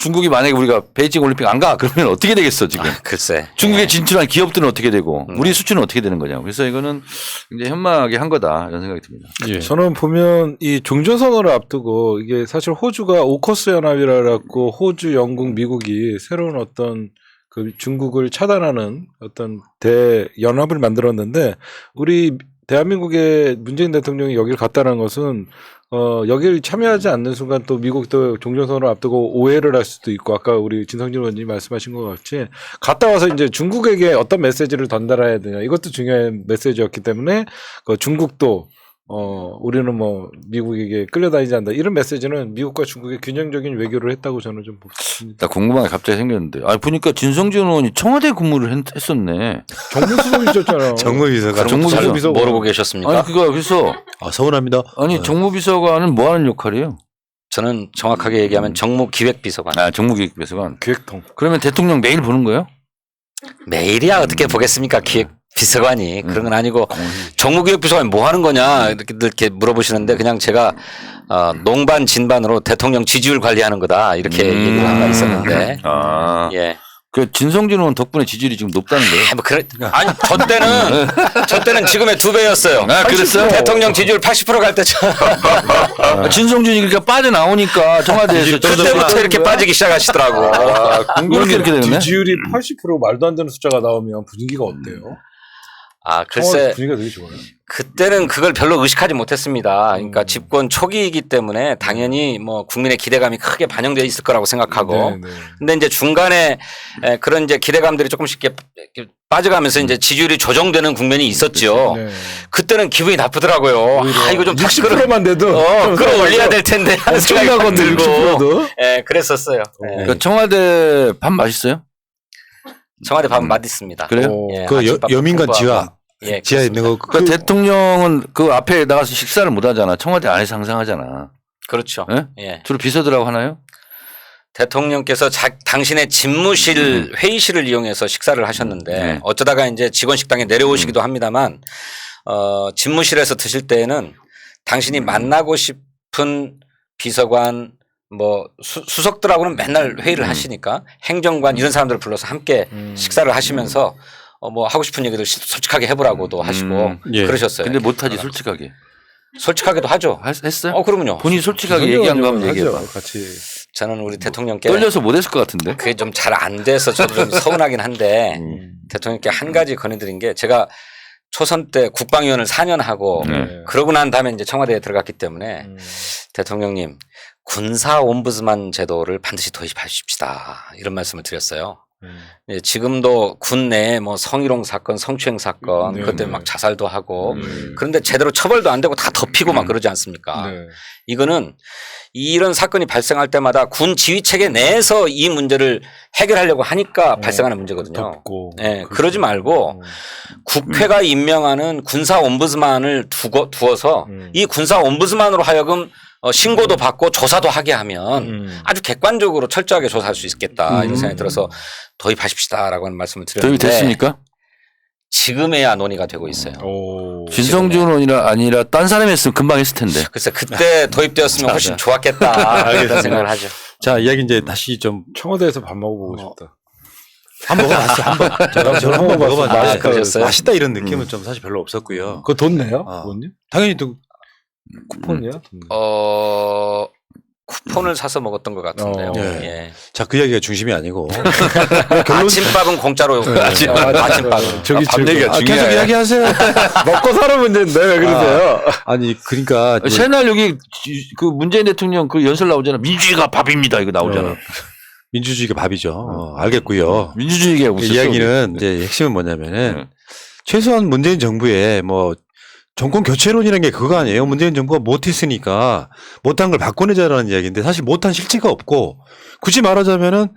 중국이 만약에 우리가 베이징 올림픽 안 가 그러면 어떻게 되겠어 지금? 글쎄. 중국에 예. 진출한 기업들은 어떻게 되고 우리 수출은 어떻게 되는 거냐. 그래서 이거는 굉장히 현명하게 한 거다 이런 생각이 듭니다. 예. 저는 보면 이 종전선언을 앞두고 이게 사실 호주가 오커스 연합이라 갖고 호주, 영국, 미국이 새로운 어떤 그 중국을 차단하는 어떤 대연합을 만들었는데 우리 대한민국의 문재인 대통령이 여기를 갔다는 것은 여기를 참여하지 않는 순간 또 미국도 종전선언을 앞두고 오해를 할 수도 있고 아까 우리 진성진 의원님이 말씀하신 것 같이 갔다 와서 이제 중국에게 어떤 메시지를 전달해야 되냐 이것도 중요한 메시지였기 때문에 중국도 우리는 뭐 미국에게 끌려다니지 않는다 이런 메시지는 미국과 중국의 균형적인 외교를 했다고 저는 좀 봅니다. 나 궁금한 게 갑자기 생겼는데 보니까 진성준 의원이 청와대 근무를 했었네. 정무수석이셨잖아요. 정무비서관. 정무비서. 모르고 계셨습니까? 아니 그래서 서운합니다. 아니 정무비서관은 뭐 하는 역할이에요? 저는 정확하게 얘기하면 정무기획비서관. 정무기획비서관. 기획통. 그러면 대통령 매일 보는 거예요? 매일이야 어떻게 보겠습니까? 기획비서관이 그런 건 아니고 정무기획비서관이 뭐 하는 거냐 이렇게 물어보시는데 그냥 제가 농반 진반으로 대통령 지지율 관리하는 거다 이렇게 얘기를 한 바 있었는데 예. 그 진성준 의원 덕분에 지지율이 지금 높다는데요. 아니 저 때는 지금의 2배였어요. 그랬어요? 대통령 지지율 80% 갈 때죠. 진성준이 그러니까 빠져나오니까 청와대에서 그때부터 이렇게 빠지기 시작하시더라고. 이렇게 되겠네. 지지율이 80% 말도 안 되는 숫자가 나오면 분위기가 어때요? 글쎄 분위기가 되게 좋아요. 그때는 그걸 별로 의식하지 못했습니다. 그러니까 집권 초기이기 때문에 당연히 뭐 국민의 기대감이 크게 반영되어 있을 거라고 생각하고. 네. 근데 이제 중간에 그런 이제 기대감들이 조금씩 이렇게 빠져가면서 이제 지지율이 조정되는 국면이 있었죠. 네. 그때는 기분이 나쁘더라고요. 이거 좀 다시 60%만 돼도 끌어올려야 될 텐데 하는 생각이 막 들고. 60%도. 예, 그랬었어요. 예. 그러니까 청와대 밥 맛있어요? 청와대 밥은 맛있습니다. 그래요? 예, 그 아침밥 여민관 공부하고. 예, 지하에 있는 거. 그러니까 대통령은 그 앞에 나가서 식사를 못 하잖아. 청와대 안에서 항상 하잖아. 그렇죠. 예? 예. 주로 비서들하고 하나요? 대통령께서 당신의 집무실 회의실을 이용해서 식사를 하셨는데 어쩌다가 이제 직원 식당에 내려오시기도 합니다만 집무실에서 드실 때에는 당신이 만나고 싶은 비서관 뭐 수석들하고는 맨날 회의를 하시니까 행정관 이런 사람들을 불러서 함께 식사를 하시면서 뭐 하고 싶은 얘기들 솔직하게 해보라고도 하시고 예. 그러셨어요. 근데 못하지 솔직하게. 솔직하게도 하죠. 했어요? 그러면요. 본인이 솔직하게 얘기한 거 한번 얘기해봐. 같이. 저는 우리 대통령께 떨려서 못했을 것 같은데. 그게 좀 잘 안 돼서 저도 좀 서운하긴 한데 대통령께 한 가지 건의드린 게 제가 초선 때 국방위원을 4년 하고 그러고 난 다음에 이제 청와대에 들어갔기 때문에 대통령님 군사 옴부드스만 제도를 반드시 도입하십시다 이런 말씀을 드렸어요. 예, 지금도 군 내에 뭐 성희롱 사건, 성추행 사건 그것 때문에 막 자살도 하고 그런데 제대로 처벌도 안 되고 다 덮이고 막 그러지 않습니까? 이거는 이런 사건이 발생할 때마다 군 지휘 체계 내에서 이 문제를 해결하려고 하니까 발생하는 문제거든요. 예, 그러지 말고 국회가 임명하는 군사 옴부드스만을 두어서 이 군사 옴부드스만으로 하여금 신고도 받고 조사도 하게 하면 아주 객관적으로 철저하게 조사할 수 있겠다 이런 생각이 들어서 도입하십시다라고 하는 말씀을 드렸는데 도입이 됐습니까? 지금에야 논의가 되고 있어요. 진성준 의원이라 아니라 딴 사람이 했으면 금방 했을 텐데. 글쎄 그때 도입되었으면 훨씬 좋았겠다 이런 생각을 하죠. 자, 이야기 이제 다시 좀 청와대에서 밥 먹어보고 싶다. 한번 먹어봤어. 한번. 저는 한번 먹어봤는데 그러셨어요? 맛있다 이런 느낌은 좀 사실 별로 없었고요. 그거 돈 내요? 아. 돈요? 당연히 또 쿠폰이야? 쿠폰을 사서 먹었던 것 같은데요. 예. 예. 자, 그 이야기가 중심이 아니고 아침밥은 공짜로 아침밥은 저기 밥 얘기가 계속 중요해. 이야기하세요. 먹고 사는 문제인데 왜 그러세요? 아니 그러니까 이제 새날 여기 그 문재인 대통령 그 연설 나오잖아. 민주주의가 밥입니다. 이거 나오잖아. 민주주의가 밥이죠. 알겠고요. 민주주의가 그 무슨 이야기는 이제 핵심은 뭐냐면은 최소한 문재인 정부의 뭐 정권 교체론이라는 게 그거 아니에요. 문재인 정부가 못했으니까 못한 걸 바꿔내자라는 이야기인데 사실 못한 실체가 없고 굳이 말하자면은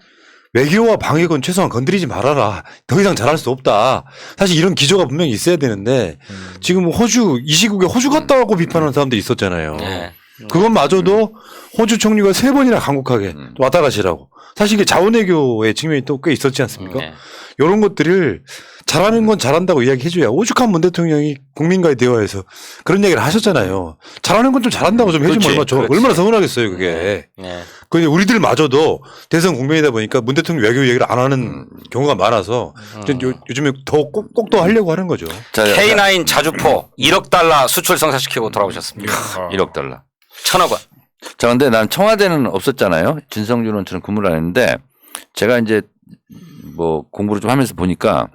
외교와 방역은 최소한 건드리지 말아라. 더 이상 잘할 수 없다. 사실 이런 기조가 분명히 있어야 되는데 지금 호주 이 시국에 호주 갔다 오고 비판하는 사람들이 있었잖아요. 네. 그것마저도 호주 총리가 3번이나 강국하게 왔다 가시라고. 사실 이게 자원외교의 측면이 또 꽤 있었지 않습니까? 네. 이런 것들을 잘하는 건 잘한다고 이야기해줘야. 오죽한 문 대통령이 국민과의 대화에서 그런 얘기를 하셨잖아요. 잘하는 건 좀 잘한다고 좀 해주면 그렇지. 얼마나 서운하겠어요, 그게. 네. 근데 우리들마저도 대선 국면이다 보니까 문 대통령 외교 얘기를 안 하는 경우가 많아서 요즘에 더 꼭 더 하려고 하는 거죠. 자, K9 자주포 1억 달러 수출 성사시키고 돌아오셨습니다. 1억 달러. 1,000억 원. 자, 근데 난 청와대는 없었잖아요. 진성준 의원처럼 근무를 안 했는데 제가 이제 뭐 공부를 좀 하면서 보니까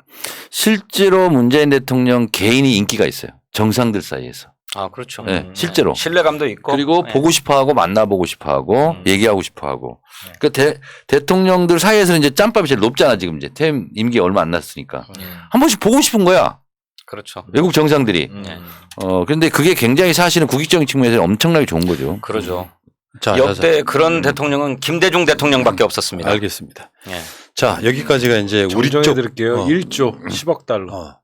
실제로 문재인 대통령 개인이 인기가 있어요. 정상들 사이에서. 아, 그렇죠. 네, 실제로. 신뢰감도 있고. 그리고 네. 보고 싶어 하고 만나보고 싶어 하고 얘기하고 싶어 하고. 그러니까 대통령들 사이에서는 이제 짬밥이 제일 높잖아, 지금 이제. 퇴임 임기 얼마 안 났으니까. 한 번씩 보고 싶은 거야. 그렇죠. 외국 정상들이. 네. 그런데 그게 굉장히 사실은 국익적인 측면에서 엄청나게 좋은 거죠. 그러죠. 자, 역대 그런 대통령은 김대중 대통령밖에 없었습니다. 알겠습니다. 예. 자, 여기까지가 이제 우리 정정해 쪽 드릴게요. 1조 10억 달러.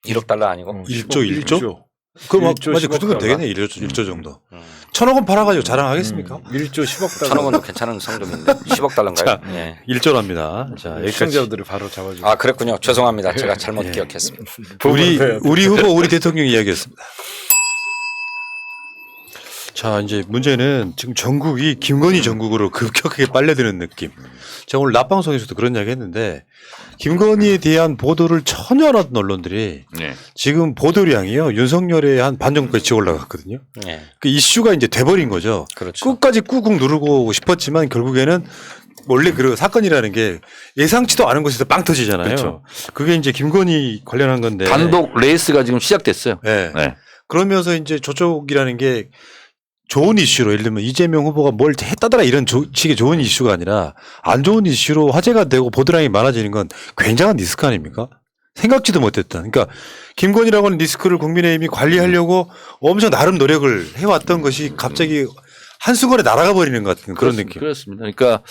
1억 달러 아니고. 1조? 그럼 1조 맞아, 그 10억 정도 달러. 되겠네. 1조 정도. 1,000억원 팔아가지고 자랑하겠습니까? 1조 10억 달러. 1,000억 원도 괜찮은 성금인데 10억 달러인가요? 자, 예. 1조랍니다. 자, 여기까지. 시청자들을 바로 잡아주고. 아, 그랬군요. 죄송합니다. 제가 잘못 기억했습니다. 우리 후보, 우리 대통령 이야기였습니다. 자, 이제 문제는 지금 전국이 김건희 전국으로 급격하게 빨려드는 느낌. 제가 오늘 낮방송에서도 그런 이야기 했는데, 김건희에 대한 보도를 전혀 안 하던 언론들이 네. 지금 보도량이요, 윤석열의 한 반 정도까지 올라갔거든요. 예. 그 이슈가 이제 돼버린 거죠. 그렇죠. 끝까지 꾹꾹 누르고 싶었지만 결국에는 원래 그 사건이라는 게 예상치도 않은 곳에서 빵 터지잖아요. 그렇죠. 그게 이제 김건희 관련한 건데. 단독 레이스가 지금 시작됐어요. 네. 네. 그러면서 이제 저쪽이라는 게 좋은 이슈로, 예를 들면 이재명 후보가 뭘 했다더라 이런 식의 좋은 이슈가 아니라 안 좋은 이슈로 화제가 되고 보도량이 많아지는 건 굉장한 리스크 아닙니까? 생각지도 못했던. 그러니까 김건희라고 하는 리스크를 국민의힘이 관리하려고 엄청 나름 노력을 해왔던 것이 갑자기 한순간에 날아가 버리는 것 같은 그런 느낌. 그렇습니다. 그러니까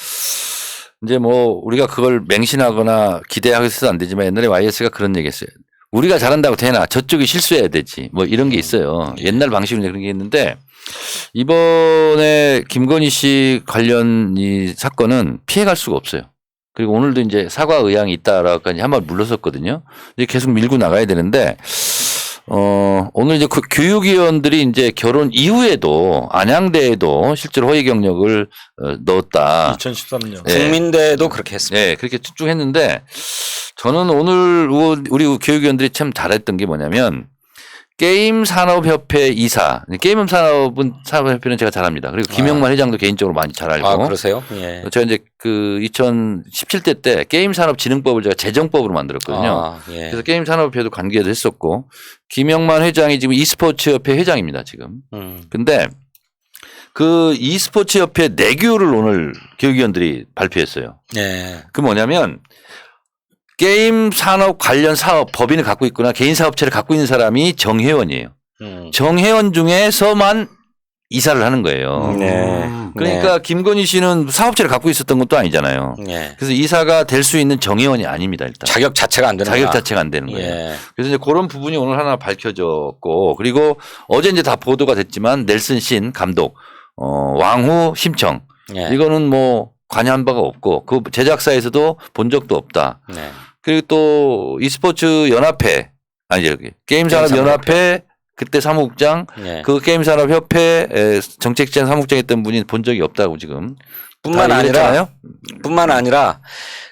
이제 뭐 우리가 그걸 맹신하거나 기대하고서 안 되지만 옛날에 YS가 그런 얘기했어요. 우리가 잘한다고 되나 저쪽이 실수해야 되지 뭐 이런 게 있어요. 옛날 방식으로 그런 게 있는데 이번에 김건희 씨 관련 이 사건은 피해갈 수가 없어요. 그리고 오늘도 이제 사과 의향이 있다라고까지 한 번 물러섰거든요. 이제 계속 밀고 나가야 되는데 오늘 이제 그 교육위원들이 이제 결혼 이후에도 안양대에도 실제로 허위 경력을 넣었다. 2013년. 네. 국민대도 그렇게 했습니다. 네, 그렇게 쭉 했는데 저는 오늘 우리 교육위원들이 참 잘했던 게 뭐냐면 게임산업협회 이사, 게임산업협회는 제가 잘합니다. 그리고 김영만 회장도 개인적으로 많이 잘 알고. 아, 그러세요? 예. 제가 이제 그 2017대 때 게임산업진흥법을 제가 재정법으로 만들었거든요. 아, 예. 그래서 게임산업협회도 관계도 했었고 김영만 회장이 지금 e스포츠협회 회장입니다, 지금. 근데 그 e스포츠협회 내규를 오늘 교육위원들이 발표했어요. 예. 그 뭐냐면 게임 산업 관련 사업 법인을 갖고 있거나 개인 사업체를 갖고 있는 사람이 정회원이에요. 정회원 중에서만 이사를 하는 거예요. 네. 그러니까 김건희 씨는 사업체를 갖고 있었던 것도 아니잖아요. 예. 그래서 이사가 될 수 있는 정회원이 아닙니다. 일단 자격 자체가 안 되는 자격 자체가 안 되는 거예요. 예. 그래서 이제 그런 부분이 오늘 하나 밝혀졌고 그리고 어제 이제 다 보도가 됐지만 넬슨 신 감독 왕후 심청 예. 이거는 뭐 관여한 바가 없고 그 제작사에서도 본 적도 없다. 네. 그리고 또 e스포츠 연합회 아니 저기 게임산업연합회 그때 사무국장 예. 그 게임산업협회 정책지원 사무국장 했던 분이 본 적이 없다고 지금 뿐만 다 아니라 얘기했잖아요.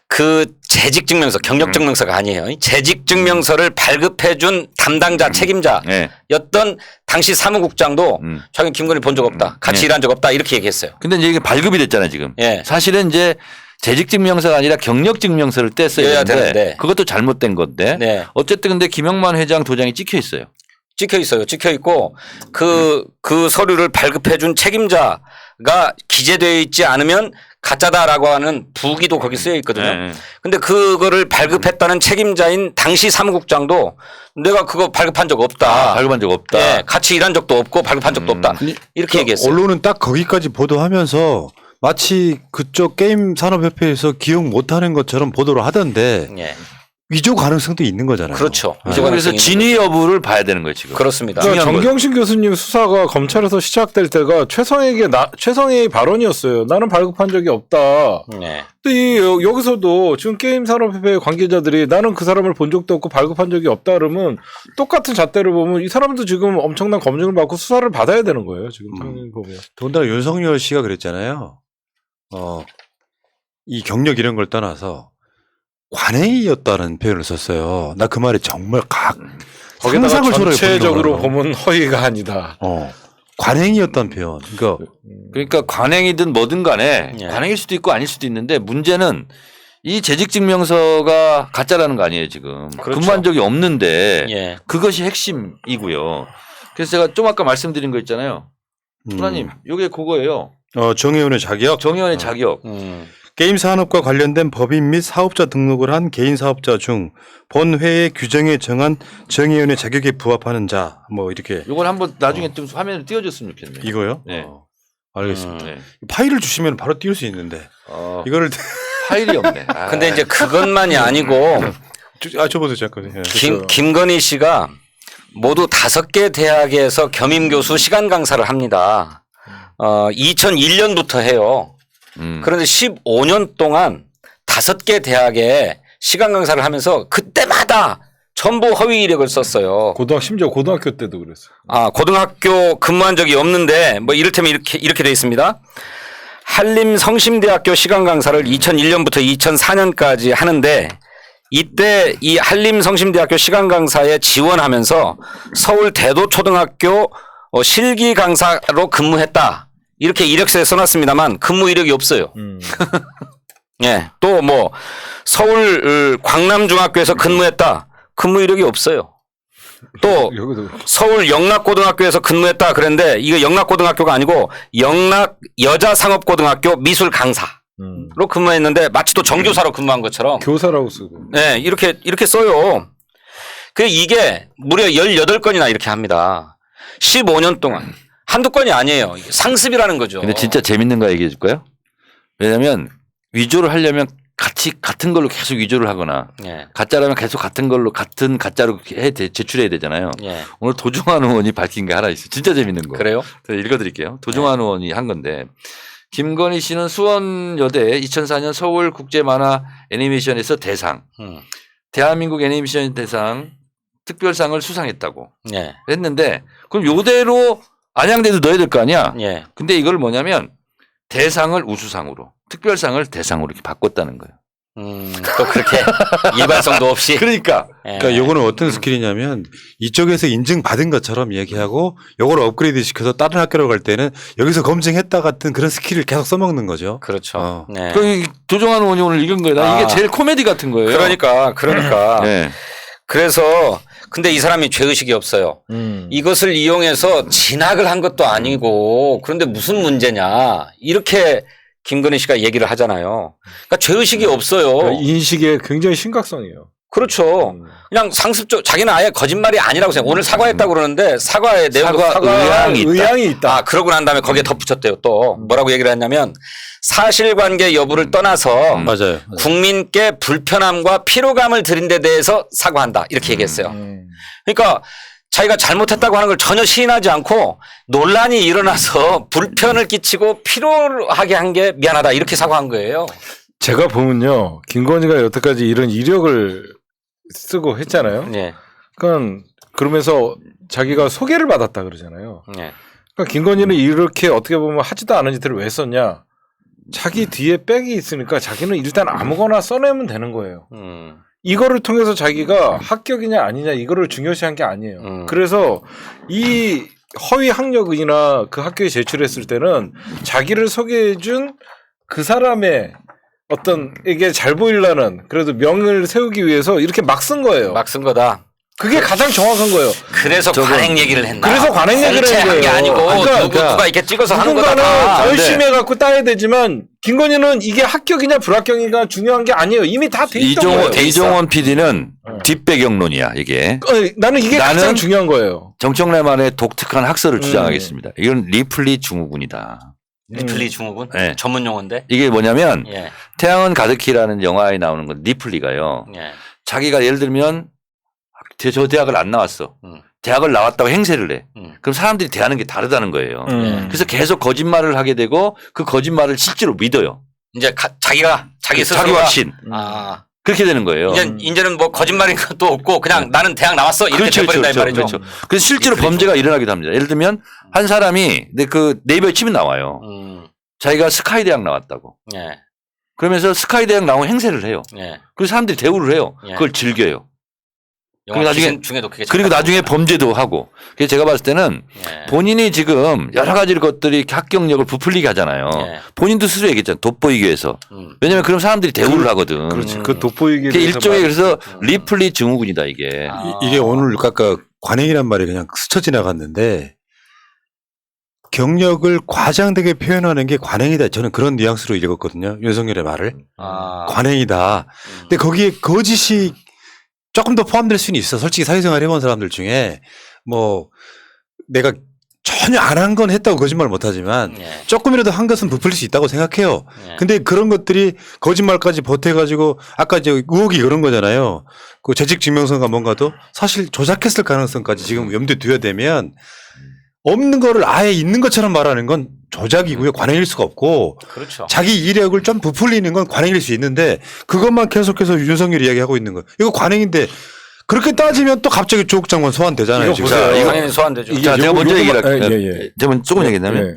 그 재직증명서 경력증명서가 아니에요. 재직증명서를 발급해준 담당자 책임자였던 네. 당시 사무국장도 자기 김건희 본 적 없다. 같이 네. 일한 적 없다. 이렇게 얘기했어요. 근데 이제 이게 발급이 됐잖아요 지금. 예. 사실은 이제 재직증명서가 아니라 경력증명서를 뗐어야 되는데 그것도 잘못된 건데 네. 어쨌든 근데 김영만 회장 도장이 찍혀 있어요. 찍혀 있어요. 찍혀 있고 그 서류를 발급해준 책임자가 기재되어 있지 않으면 가짜다라고 하는 부기도 거기 쓰여 있거든요. 네. 근데 그거를 발급했다는 책임자인 당시 사무국장도 내가 그거 발급한 적 없다. 발급한 적 없다. 예, 같이 일한 적도 없고 발급한 적도 없다. 이렇게 얘기했어요. 언론은 딱 거기까지 보도하면서 마치 그쪽 게임 산업협회에서 기억 못하는 것처럼 보도를 하던데 예. 위조 가능성도 있는 거잖아요. 그렇죠. 네. 그래서 진위 여부를 봐야 되는 거예요 지금. 그렇습니다. 그러니까 중요한 정경심 교수님 수사가 검찰에서 시작될 때가 최성의 발언이었어요. 나는 발급한 적이 없다. 네. 근데 여기서도 지금 게임산업협회 관계자들이 나는 그 사람을 본 적도 없고 발급한 적이 없다 그러면 똑같은 잣대를 보면 이 사람도 지금 엄청난 검증을 받고 수사를 받아야 되는 거예요. 지금 상황을 보면. 더군다나 윤석열 씨가 그랬잖아요. 이 경력 이런 걸 떠나서 관행이었다는 표현을 썼어요. 나 그 말에 정말 거기다가 상상을 초월해 전체적으로 보는 보면 허위가 아니다. 관행이었다는 표현. 그러니까 관행이든 뭐든 간에 예. 관행일 수도 있고 아닐 수도 있는데 문제는 이 재직증명서가 가짜라는 거 아니에요 지금. 그렇죠. 근무한 적이 없는데 예. 그것이 핵심이고요. 그래서 제가 좀 아까 말씀드린 거 있잖아요. 하나님, 이게 그거예요. 정의원의 자격. 정의원의 자격. 게임 산업과 관련된 법인 및 사업자 등록을 한 개인 사업자 중 본회의 규정에 정한 정의원의 자격에 부합하는 자, 뭐 이렇게 이걸 한번 나중에 좀 화면에 띄워줬으면 좋겠네요. 이거요? 네. 알겠습니다. 네. 파일을 주시면 바로 띄울 수 있는데 이거를 파일이 없네. 아. 근데 이제 그것만이 아니고 줘보세요 잠깐. 예. 김건희 씨가 모두 5개 대학에서 겸임 교수 시간 강사를 합니다. 2001년부터 해요. 그런데 15년 동안 5개 대학에 시간 강사를 하면서 그때마다 전부 허위 이력을 썼어요. 심지어 고등학교 때도 그랬어요. 고등학교 근무한 적이 없는데 뭐 이를테면 이렇게 돼 있습니다. 한림성심대학교 시간 강사를 2001년부터 2004년까지 하는데 이때 이 한림성심대학교 시간 강사에 지원하면서 서울 대도초등학교 실기 강사로 근무했다. 이렇게 이력서에 써놨습니다만 근무 이력이 없어요. 예, 또 뭐 서울 광남중학교에서 근무했다. 근무 이력이 없어요. 또 여기도 서울 영락고등학교에서 근무했다 그랬는데 이거 영락고등학교가 아니고 영락 여자상업고등학교 미술 강사로 근무했는데 마치 또 정교사로 근무한 것처럼 교사라고 쓰고. 네, 이렇게 써요. 이게 무려 18건이나 이렇게 합니다. 15년 동안. 한두 건이 아니에요. 이게 상습이라는 거죠. 근데 진짜 재밌는 거 얘기해 줄까요? 왜냐면 위조를 하려면 같은 걸로 계속 위조를 하거나 예. 가짜라면 계속 같은 걸로 같은 가짜로 제출해야 되잖아요. 예. 오늘 도종환 의원이 밝힌 게 하나 있어요. 진짜 재밌는 거. 그래요? 제가 읽어드릴게요. 도종환 의원이 한 건데 김건희 씨는 수원여대 2004년 서울국제만화 애니메이션에서 대상, 대한민국 애니메이션 대상 특별상을 수상했다고 예. 했는데 그럼 요대로 안양대도 넣어야 될 거 아니야? 예. 근데 이걸 뭐냐면 대상을 우수상으로 특별상을 대상으로 이렇게 바꿨다는 거예요. 또 그렇게 일관성도 없이. 그러니까 그러니까 요거는 어떤 스킬이냐면 이쪽에서 인증받은 것처럼 얘기하고 요거를 업그레이드 시켜서 다른 학교로 갈 때는 여기서 검증했다 같은 그런 스킬을 계속 써먹는 거죠. 그렇죠. 네. 그 도종환 의원이 오늘 읽은 거예요. 나 이게 제일 코미디 같은 거예요. 그러니까. 네. 그래서 근데 이 사람이 죄의식이 없어요. 이것을 이용해서 진학을 한 것도 아니고 그런데 무슨 문제냐 이렇게 김건희 씨가 얘기를 하잖아요. 그러니까 죄의식이 없어요. 그러니까 인식의 굉장히 심각성이에요. 그렇죠. 그냥 상습적 자기는 아예 거짓말이 아니라고 생각. 오늘 사과했다고 그러는데 사과의 내용도 의향이 있다. 그러고 난 다음에 거기에 덧붙였대요. 또 뭐라고 얘기를 했냐면 사실관계 여부를 떠나서 맞아요. 국민께 불편함과 피로감을 드린 데 대해서 사과한다. 이렇게 얘기했어요. 그러니까 자기가 잘못했다고 하는 걸 전혀 시인하지 않고 논란이 일어나서 불편을 끼치고 피로하게 한 게 미안하다. 이렇게 사과한 거예요. 제가 보면요. 김건희가 여태까지 이런 이력을 쓰고 했잖아요. 예. 그러니까 그러면서 자기가 소개를 받았다 그러잖아요. 예. 그러니까 김건희는 이렇게 어떻게 보면 하지도 않은 짓을 왜 썼냐. 자기 뒤에 백이 있으니까 자기는 일단 아무거나 써내면 되는 거예요. 이거를 통해서 자기가 합격이냐 아니냐 이거를 중요시한 게 아니에요. 그래서 이 허위 학력이나 그 학교에 제출했을 때는 자기를 소개해준 그 사람의 어떤 이게 잘 보이려는 그래도 명을 세우기 위해서 이렇게 막 쓴 거예요. 막 쓴 거다. 그게 가장 정확한 거예요. 그래서 관행 얘기를 했나? 그래서 관행 얘기를 한 게 거예요. 아니고 그러니까 누가 이렇게 찍어서 하는 누군가는 거다. 열심히 해갖고 따야 되지만 김건희는 이게 합격이냐 불합격이냐 중요한 게 아니에요. 이미 다 돼 있던 거예요. 이종원 PD는 뒷배경론이야 이게. 나는 이게 가장 중요한 거예요. 정청래만의 독특한 학설을 주장하겠습니다. 이건 리플리 증후군이다. 리플리 증후군? 네. 전문 용어인데? 이게 뭐냐면 예. 태양은 가득히라는 영화에 나오는 건 리플리가요. 예. 자기가 예를 들면 저 대학을 안 나왔어. 대학을 나왔다고 행세를 해. 그럼 사람들이 대하는 게 다르다는 거예요. 그래서 계속 거짓말을 하게 되고 그 거짓말을 실제로 믿어요. 이제 자기가 자기 스스로 자기 확신. 그렇게 되는 거예요. 이제는 뭐 거짓말인 것도 없고 그냥 나는 대학 나왔어 이렇게 돼버린다 이 말이죠. 그렇죠. 그래서 실제로 범죄가 일어나기도 합니다. 예를 들면 한 사람이 그 네이버에 치면 나와요. 자기가 스카이 대학 나왔다고. 예. 그러면서 스카이 대학 나온 행세를 해요. 예. 그래서 사람들이 대우를 해요. 예. 그걸 즐겨요. 영화 나중에 중에도 그게 그리고 나중에 범죄도 하고. 그래서 제가 봤을 때는 예. 본인이 지금 여러 가지 것들이 학경력을 부풀리게 하잖아요. 예. 본인도 스스로 얘기했잖아요. 돋보이기 위해서. 음. 왜냐하면 그럼 사람들이 대우를 하거든. 그렇지. 그 돋보이기 그게 위해서 일종의 그래서 음. 리플리 증후군이다 이게. 이게 오늘 아까 관행이란 말이 그냥 스쳐 지나갔는데 경력을 과장되게 표현하는 게 관행이다. 저는 그런 뉘앙스로 읽었거든요. 윤석열의 말을. 관행이다. 근데 거기에 거짓이 조금 더 포함될 수는 있어. 솔직히 사회생활 해본 사람들 중에 뭐 내가 전혀 안 한 건 했다고 거짓말 못 하지만 예. 조금이라도 한 것은 부풀릴 수 있다고 생각해요. 예. 근데 그런 것들이 거짓말까지 보태가지고 아까 이제 의혹이 그런 거잖아요. 그 재직증명서가 뭔가도 사실 조작했을 가능성까지 지금 염두에 두어야 되면 없는 거를 아예 있는 것처럼 말하는 건 조작이고요. 관행일 수가 없고 그렇죠. 자기 이력을 좀 부풀리는 건 관행일 수 있는데 그것만 계속해서 윤석열이 이야기하고 있는 거예요. 이거 관행인데 그렇게 따지면 또 갑자기 조국 장관 소환되잖아요. 이거 지금. 보세요. 이거 당연히 소환되죠. 자, 제가 먼저 얘기를 할게요. 예. 제가 조금 얘기했냐면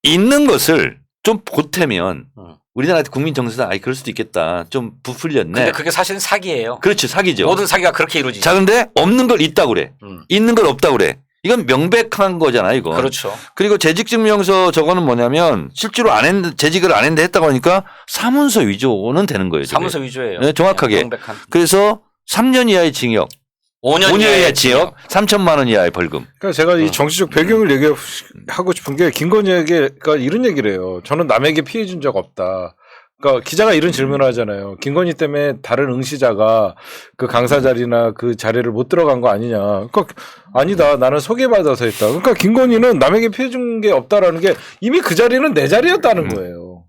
있는 것을 좀 보태면 우리나라 국민 정서상 아이 그럴 수도 있겠다. 좀 부풀렸네. 근데 그게 사실은 사기예요. 그렇지 사기죠. 모든 사기가 그렇게 이루어지죠. 자 근데 없는 걸 있다고 그래. 있는 걸 없다고 그래. 이건 명백한 거잖아요, 이거. 그렇죠. 그리고 재직증명서 저거는 뭐냐면 실제로 재직을 안 했는데 했다고 하니까 사문서 위조는 되는 거예요. 저게. 사문서 위조예요. 네, 정확하게. 명백한. 그래서 3년 이하의 징역, 5년 이하의 징역, 3천만 원 이하의 벌금. 그러니까 제가 이 정치적 배경을 얘기하고 싶은 게 김건희에게가 이런 얘기를 해요. 저는 남에게 피해 준 적 없다. 그러니까 기자가 이런 질문을 하잖아요. 김건희 때문에 다른 응시자가 그 강사 자리나 그 자리를 못 들어간 거 아니냐. 그러니까 아니다. 나는 소개받아서 했다. 그러니까 김건희는 남에게 피해 준 게 없다라는 게 이미 그 자리는 내 자리였다는 거예요.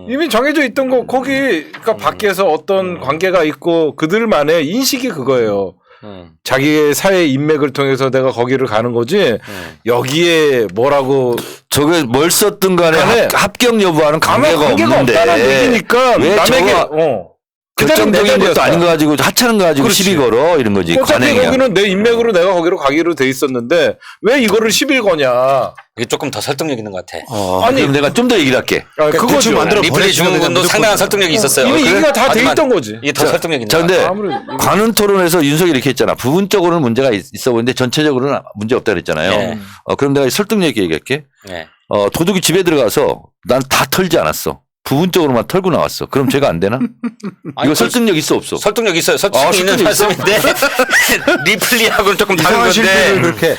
이미 정해져 있던 거 거기 그러니까 밖에서 어떤 관계가 있고 그들만의 인식이 그거예요. 자기의 사회 인맥을 통해서 내가 거기를 가는 거지 여기에 뭐라고 저게 뭘 썼든 간에 합격 여부와는 관계가 없는데 없다는 얘기니까 왜 남에게 결정적인 것도 아닌 거 가지고 하찮은 거 가지고 그렇지. 시비 걸어 이런 거지. 어차피 관행이야. 거기는 내 인맥으로 내가 거기로 가기로 돼 있었는데 왜 이거를 10일 거냐. 이게 조금 더 설득력 있는 것 같아. 아니 그럼 내가 좀 더 얘기를 할게. 그거죠. 만들어 리플리 보내주면 증후군도 그냥 상당한 설득력이 있었어요. 이미 그래? 얘기가 다 돼 하지만 있던 거지. 이게 더 설득력 있는 자, 것 근데 같아요. 아무래도 관훈 토론에서 윤석이 이렇게 했잖아. 부분적으로는 문제가 있어 보이는데 전체적으로는 문제 없다 그랬잖아요. 네. 그럼 내가 설득력 있게 얘기할게. 네. 도둑이 집에 들어가서 난 다 털지 않았어. 부분적으로만 털고 나왔어. 그럼 죄가 안 되나? 이거 설득력 있어 없어? 설득력 있어요. 설득력 있는 말씀인데 리플리하고는 조금 다른 이상한 실패를 건데. 그렇게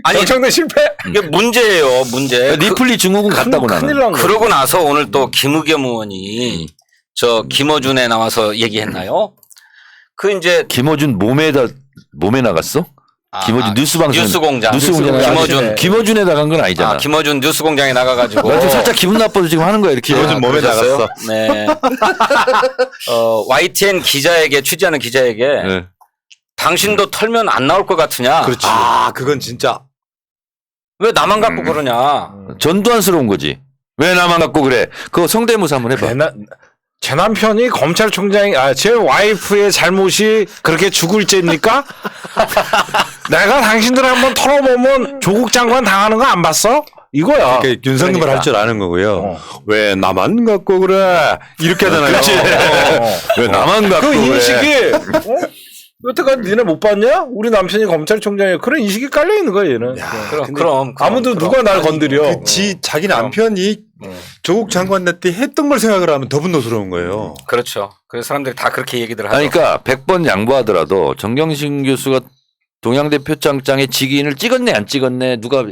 아니 엄청난 실패. 이게 문제예요. 문제. 리플리 증후군 같다고 큰일 나는. 난 거야. 그러고 나서 오늘 또 김의겸 의원이 저 김어준에 나와서 얘기했나요? 그 이제 김어준 몸에 나갔어? 김어준 뉴스방송 뉴스공장 김어준. 김어준에 나간 건 아니잖아. 김어준 뉴스공장에 나가가지고 나 지금 살짝 기분 나빠서 지금 하는 거야 이렇게. 김어준 몸에 그러셨어요? 나갔어. 네. YTN 기자에게 취재하는 기자에게 네. 당신도 털면 안 나올 것 같으냐? 그렇지. 그건 진짜 왜 나만 갖고 그러냐? 전두환스러운 거지. 왜 나만 갖고 그래? 그거 성대모사 한번 해봐. 제 남편이 검찰총장이 제 와이프의 잘못이 그렇게 죽을 죄입니까? 내가 당신들 한번 털어보면 조국 장관 당하는 거 안 봤어? 이거야. 그러니까 윤석열만 그러니까. 할 줄 아는 거고요. 왜 나만 갖고 그래? 이렇게 하잖아요. 그렇지. 왜 나만 갖고 그 그래? 인식이 여태까지 니네 못 봤냐? 우리 남편이 검찰총장이야. 그런 인식이 깔려 있는 거야 얘는. 그럼 아무도 누가 날 건드려. 자기 남편이 조국 장관 때 했던 걸 생각을 하면 더 분노스러운 거예요. 그렇죠. 그래서 사람들이 다 그렇게 얘기들 하죠. 그러니까 100번 양보하더라도 정경심 교수가 동양대 표창장에 직인을 찍었네 안 찍었네 누가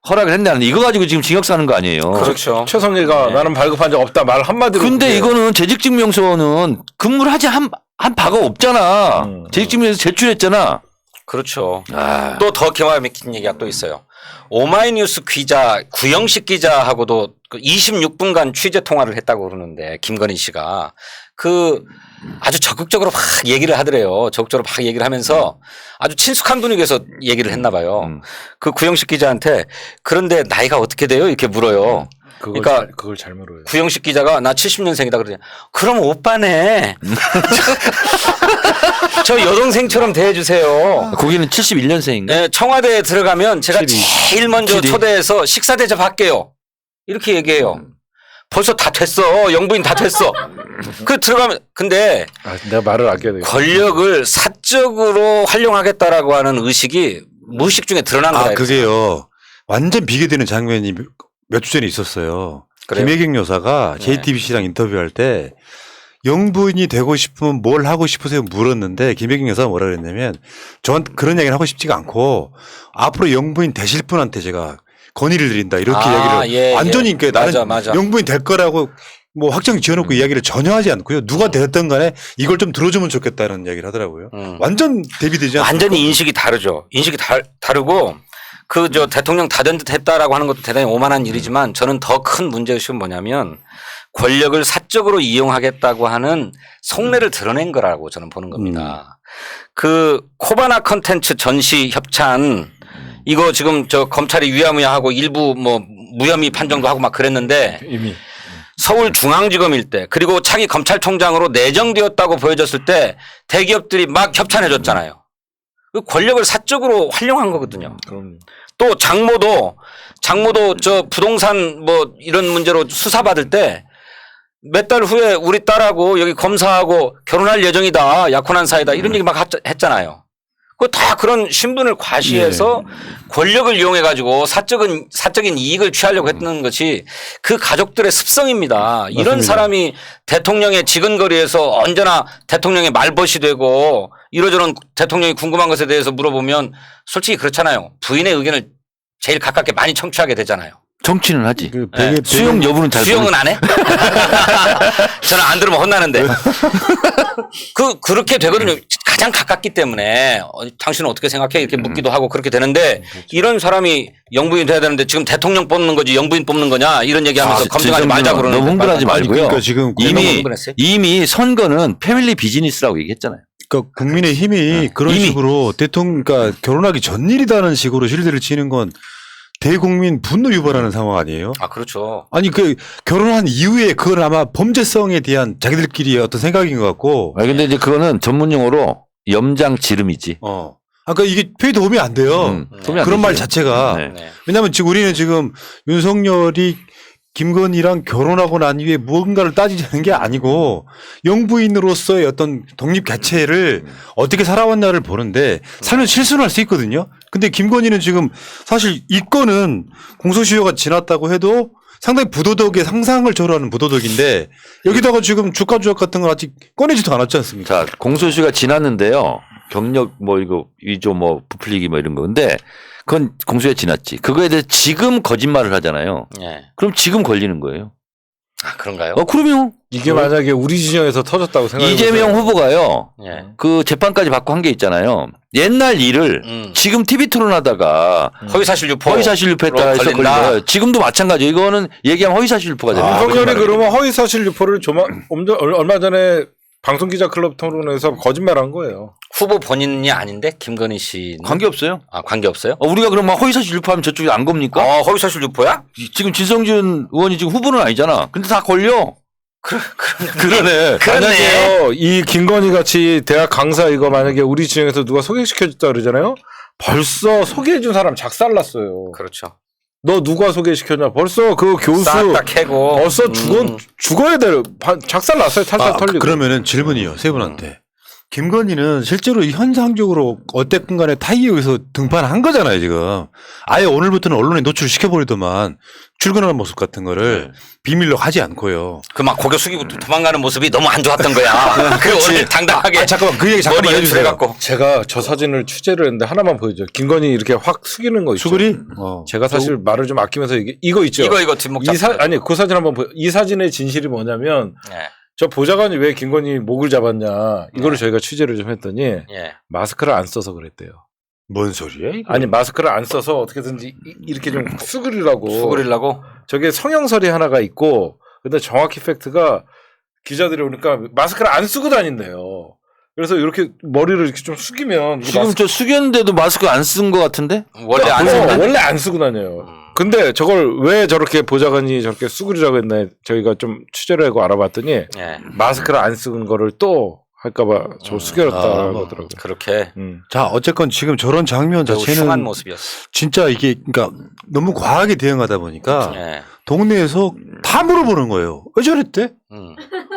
허락을 했네 안 했네 이거 가지고 지금 징역 사는 거 아니에요. 그렇죠. 최성희가 나는 발급한 적 없다 말 한마디로. 근데 이거는 재직증명서는 근무를 하지 한 바가 없잖아. 재직증명서 제출했잖아. 그렇죠. 아. 또 더 기가 막힌 얘기가 또 있어요. 오마이뉴스 기자 구영식 기자하고도 그 26분간 취재 통화를 했다고 그러는데 김건희 씨가 그 아주 적극적으로 막 얘기를 하더래요. 적극적으로 막 얘기를 하면서 아주 친숙한 분위기에서 얘기를 했나 봐요. 그 구영식 기자한테 그런데 나이가 어떻게 돼요? 이렇게 물어요. 그러니까 그걸 잘 물어요. 구영식 기자가 나 70년생이다 그러더니 그럼 오빠네. 저 여동생처럼 대해주세요. 거기는 71년생인가? 네, 청와대에 들어가면 제가 제일 먼저 초대해서 식사 대접할게요. 이렇게 얘기해요. 벌써 다 됐어. 영부인 다 됐어. 그 들어가면 근데 내가 말을 아껴야 되겠다. 권력을 사적으로 활용하겠다라고 하는 의식이 무의식 중에 드러난 거예요. 그게요. 완전 비교되는 장면이 몇 주 전에 있었어요. 그래요? 김혜경 여사가 네. JTBC랑 인터뷰할 때 영부인이 되고 싶으면 뭘 하고 싶으세요 물었는데 김혜경 여사가 뭐라 그랬냐면 저한테 그런 얘기를 하고 싶지가 않고 앞으로 영부인 되실 분한테 제가 건의를 드린다 이렇게 얘기를 완전히 그러니까 나는 맞아. 영부인 될 거라고 뭐 확정 지어놓고 이야기를 전혀 하지 않고요. 누가 되었든 간에 이걸 좀 들어주면 좋겠다는 이야기를 하더라고요. 완전 대비되지 않습니까? 완전히 인식이 다르죠. 인식이 다르고 그 저 대통령 다 된 듯 했다라고 하는 것도 대단히 오만한 일이지만 저는 더 큰 문제의식은 뭐냐면 권력을 사적으로 이용하겠다고 하는 속내를 드러낸 거라고 저는 보는 겁니다. 그 코바나 컨텐츠 전시 협찬 이거 지금 저 검찰이 위야무야하고 일부 뭐 무혐의 판정도 하고 막 그랬는데 이미 서울중앙지검일 때 그리고 차기 검찰총장으로 내정되었다고 보여졌을 때 대기업들이 막 협찬해 줬잖아요. 그 권력을 사적으로 활용한 거거든요. 그럼 또 장모도 저 부동산 뭐 이런 문제로 수사받을 때 몇 달 후에 우리 딸하고 여기 검사하고 결혼할 예정이다. 약혼한 사이다. 이런 얘기 막 했잖아요. 그 다 그런 신분을 과시해서 권력을 이용해 가지고 사적인 이익을 취하려고 했던 것이 그 가족들의 습성입니다. 이런 사람이 대통령의 지근거리에서 언제나 대통령의 말벗이 되고 이러저런 대통령이 궁금한 것에 대해서 물어보면 솔직히 그렇잖아요. 부인의 의견을 제일 가깝게 많이 청취하게 되잖아요. 정치는 하지. 그 네. 수용 여부는 잘 수용은 안 해? 저는 안 들으면 혼나는데. 그렇게 되거든요. 가장 가깝기 때문에 당신은 어떻게 생각해? 이렇게 묻기도 하고 그렇게 되는데 이런 사람이 영부인 돼야 되는데 지금 대통령 뽑는 거지 영부인 뽑는 거냐 이런 얘기하면서 검증하지 말자 그러는데. 너무 흥분하지 말고요. 그러니까 지금 이미 선거는 패밀리 비즈니스라고 얘기했잖아요. 그러니까 국민의힘이 그런 이미. 식으로 대통령 그러니까 결혼하기 전 일이다는 식으로 실드를 치는 건 대국민 분노 유발하는 상황 아니에요? 아 그렇죠. 아니 그 결혼한 이후에 그건 아마 범죄성에 대한 자기들끼리의 어떤 생각인 것 같고. 아니, 근데 이제 그거는 전문 용어로 염장 지름이지. 그러니까 이게 표에 도움이 안 돼요. 도움이 안 그런 말 되지. 자체가. 네. 네. 왜냐하면 지금 우리는 지금 윤석열이 김건희랑 결혼하고 난 이후에 무언가를 따지자는 게 아니고 영부인으로서의 어떤 독립 가치를 어떻게 살아왔나를 보는데 살면 실수는 할 수 있거든요. 근데 김건희는 지금 사실 이 건은 공소시효가 지났다고 해도 상당히 부도덕의 상상을 초월하는 부도덕인데 여기다가 지금 주가 조작 같은 건 아직 꺼내지도 않았지 않습니까? 자, 공소시효가 지났는데요. 경력 뭐 이거 위조 뭐 부풀리기 뭐 이런 거. 근데 그건 공소시효가 지났지. 그거에 대해 지금 거짓말을 하잖아요. 네. 그럼 지금 걸리는 거예요. 아 그런가요? 그럼요. 이게 만약에 우리 진영에서 터졌다고 생각해 이재명 후보가요. 네. 그 재판까지 받고 한 게 있잖아요. 옛날 일을 지금 TV 토론하다가 허위사실 유포. 허위사실 유포했다 해서 걸린 걸린다. 거예요. 지금도 마찬가지예요. 이거는 얘기하면 허위사실 유포가 됩니다. 윤석열이 그러면 허위사실 유포를 얼마 전에 방송기자클럽 토론에서 거짓말한 거예요. 후보 본인이 아닌데 김건희 씨는 관계없어요. 아 관계 없어요? 우리가 그러면 허위사실 유포하면 저쪽이 안 겁니까? 허위사실 유포야? 지금 진성준 의원이 지금 후보는 아니잖아. 근데 다 걸려. 그러네. 그렇네. 만약에요, 이 김건희 같이 대학 강사 이거 만약에 우리 지역에서 누가 소개시켜줬다 그러잖아요. 벌써 소개해준 사람 작살났어요. 그렇죠. 너 누가 소개시켰냐? 벌써 그 교수 싹 다 캐고. 벌써 죽어야 돼. 작살났어요. 탈탈 털리고. 그러면은 질문이요. 세 분한테. 김건희는 실제로 현상적으로 어쨌든 간에 타이에 의해서 등판한 거잖아요, 지금. 아예 오늘부터는 언론에 노출시켜버리더만 출근하는 모습 같은 거를 비밀로 하지 않고요. 그 막 고개 숙이고 도망가는 모습이 너무 안 좋았던 거야. 그 오늘 당당하게. 잠깐만, 그 얘기 잠깐만 머리 해주세요. 연출해갖고. 제가 저 사진을 취재를 했는데 하나만 보여줘. 김건희 이렇게 확 숙이는 거 있죠. 수그리? 제가 사실 말을 좀 아끼면서 이거 있죠. 이거 뒷목 잡고. 아니 그 사진 한번 보여. 이 사진의 진실이 뭐냐면 예. 저 보좌관이 왜 김건희 목을 잡았냐 이거를 저희가 취재를 좀 했더니 예. 마스크를 안 써서 그랬대요. 뭔 소리야? 이거? 아니 마스크를 안 써서 어떻게든지 이렇게 좀 수그리려고. 수그리려고? 저게 성형설이 하나가 있고 근데 정확히 팩트가 기자들이 오니까 마스크를 안 쓰고 다닌대요. 그래서 이렇게 머리를 이렇게 좀 숙이면 이게 지금 저 숙였는데도 마스크 안 쓴 것 같은데? 원래 안 쓴다. 원래 안 쓰고 다녀요. 근데 저걸 왜 저렇게 보좌관이 저렇게 수그리라고 했나 저희가 좀 취재를 하고 알아봤더니 예. 마스크를 안 쓰는 거를 또 할까봐 저 숙여놨다고 하더라고요. 그렇게 자, 어쨌건 지금 저런 장면 매우 흉한 자체는 모습이었어. 진짜 이게 그러니까 너무 과하게 대응하다 보니까 예. 동네에서 다 물어보는 거예요. 왜 저랬대?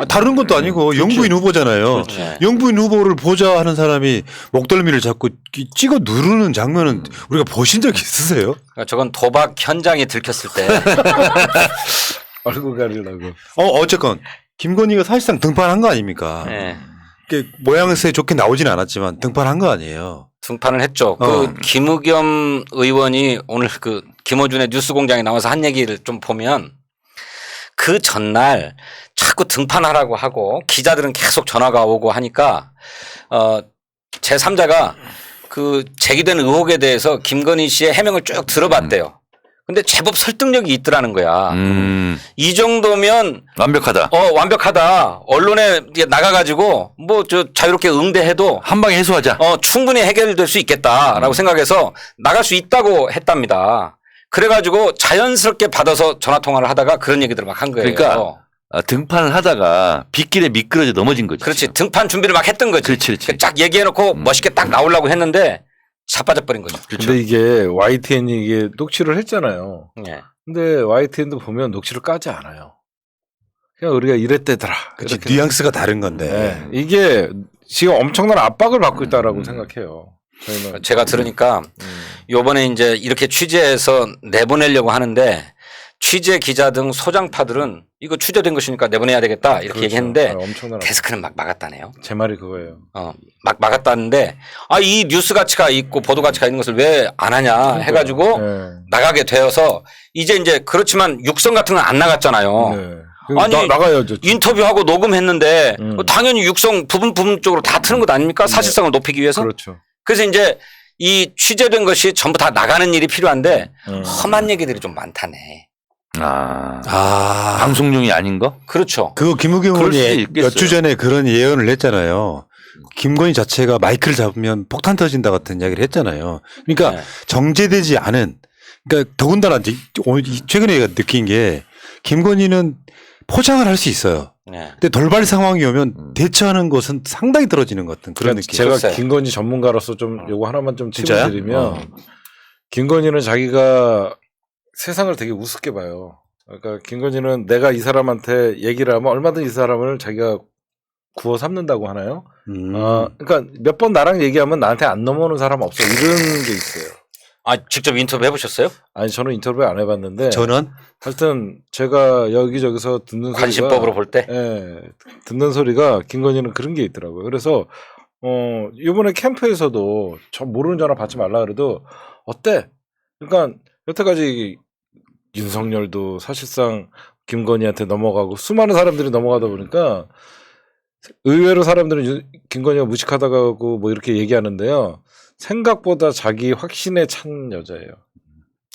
다른 것도 아니고 영부인 후보잖아요. 그렇지. 영부인 후보를 보자 하는 사람이 목덜미를 잡고 찍어 누르는 장면은 우리가 보신 적 있으세요? 그러니까 저건 도박 현장이 들켰을 때 얼굴 가리려고. 어쨌건 김건희가 사실상 등판한 거 아닙니까? 예. 이게 모양새 좋게 나오진 않았지만 등판한 거 아니에요. 등판을 했죠. 그 김의겸 의원이 오늘 그 김어준의 뉴스공장에 나와서 한 얘기를 좀 보면 그 전날 자꾸 등판하라고 하고 기자들은 계속 전화가 오고 하니까 제3자가 그 제기된 의혹에 대해서 김건희 씨의 해명을 쭉 들어봤대요. 근데 제법 설득력이 있더라는 거야. 이 정도면 완벽하다. 완벽하다. 언론에 나가가지고 뭐 저 자유롭게 응대해도 한 방에 해소하자. 충분히 해결될 수 있겠다라고 생각해서 나갈 수 있다고 했답니다. 그래가지고 자연스럽게 받아서 전화 통화를 하다가 그런 얘기들을 막 한 거예요. 그러니까 등판을 하다가 빗길에 미끄러져 넘어진 거지. 그렇지. 등판 준비를 막 했던 거지. 그렇지. 쫙 얘기해놓고 멋있게 딱 나오려고 했는데 자빠져버린 거죠. 근데 이게 YTN이 이게 녹취를 했잖아요. 예. 근데 YTN도 보면 녹취를 까지 않아요. 그냥 우리가 이랬대더라. 그치, 이렇게. 뉘앙스가 다른 건데. 네. 이게 지금 엄청난 압박을 받고 있다라고 생각해요. 저희는. 제가 들으니까 요번에 이제 이렇게 취재해서 내보내려고 하는데 취재 기자 등 소장파들은 이거 취재된 것이니까 내보내야 되겠다 이렇게 그렇죠. 얘기했는데 엄청난 데스크는 막 막았다네요. 제 말이 그거예요. 막 막았다는데 이 뉴스 가치가 있고 보도 가치가 있는 것을 왜 안 하냐 해가지고 네. 나가게 되어서 이제 그렇지만 육성 같은 건 안 나갔잖아요. 네. 아니, 나가야죠. 인터뷰하고 녹음했는데 당연히 육성 부분적으로 다 트는 것 아닙니까? 사실성을 높이기 위해서. 그렇죠. 그래서 이제 이 취재된 것이 전부 다 나가는 일이 필요한데 험한 얘기들이 좀 많다네. 방송용이 아닌 거? 그렇죠. 그거 김우겸 그럴 수도 의원이 있겠어요. 몇 주 전에 그런 예언을 했잖아요. 김건희 자체가 마이크를 잡으면 폭탄 터진다 같은 이야기를 했잖아요. 그러니까 네. 정제되지 않은, 그러니까 더군다나 최근에 느낀 게 김건희는 포장을 할 수 있어요. 네. 근데 돌발 상황이 오면 대처하는 것은 상당히 떨어지는 것 같은 그런 느낌. 제가 글쎄요. 김건희 전문가로서 좀 요거 하나만 좀 진짜요? 짚어드리면 김건희는 자기가 세상을 되게 우습게 봐요. 그러니까 김건희는 내가 이 사람한테 얘기를 하면 얼마든지 이 사람을 자기가 구워 삼는다고 하나요? 그러니까 몇 번 나랑 얘기하면 나한테 안 넘어오는 사람 없어 이런 게 있어요. 직접 인터뷰 해보셨어요? 아니 저는 인터뷰 안 해봤는데 저는 하여튼 제가 여기저기서 듣는 소리가 관심법으로 볼 때. 예, 듣는 소리가 김건희는 그런 게 있더라고요. 그래서 이번에 캠프에서도 저 모르는 전화 받지 말라 그래도 어때? 그러니까 여태까지 윤석열도 사실상 김건희한테 넘어가고 수많은 사람들이 넘어가다 보니까 의외로 사람들은 김건희가 무식하다고 뭐 이렇게 얘기하는데요. 생각보다 자기 확신에 찬 여자예요.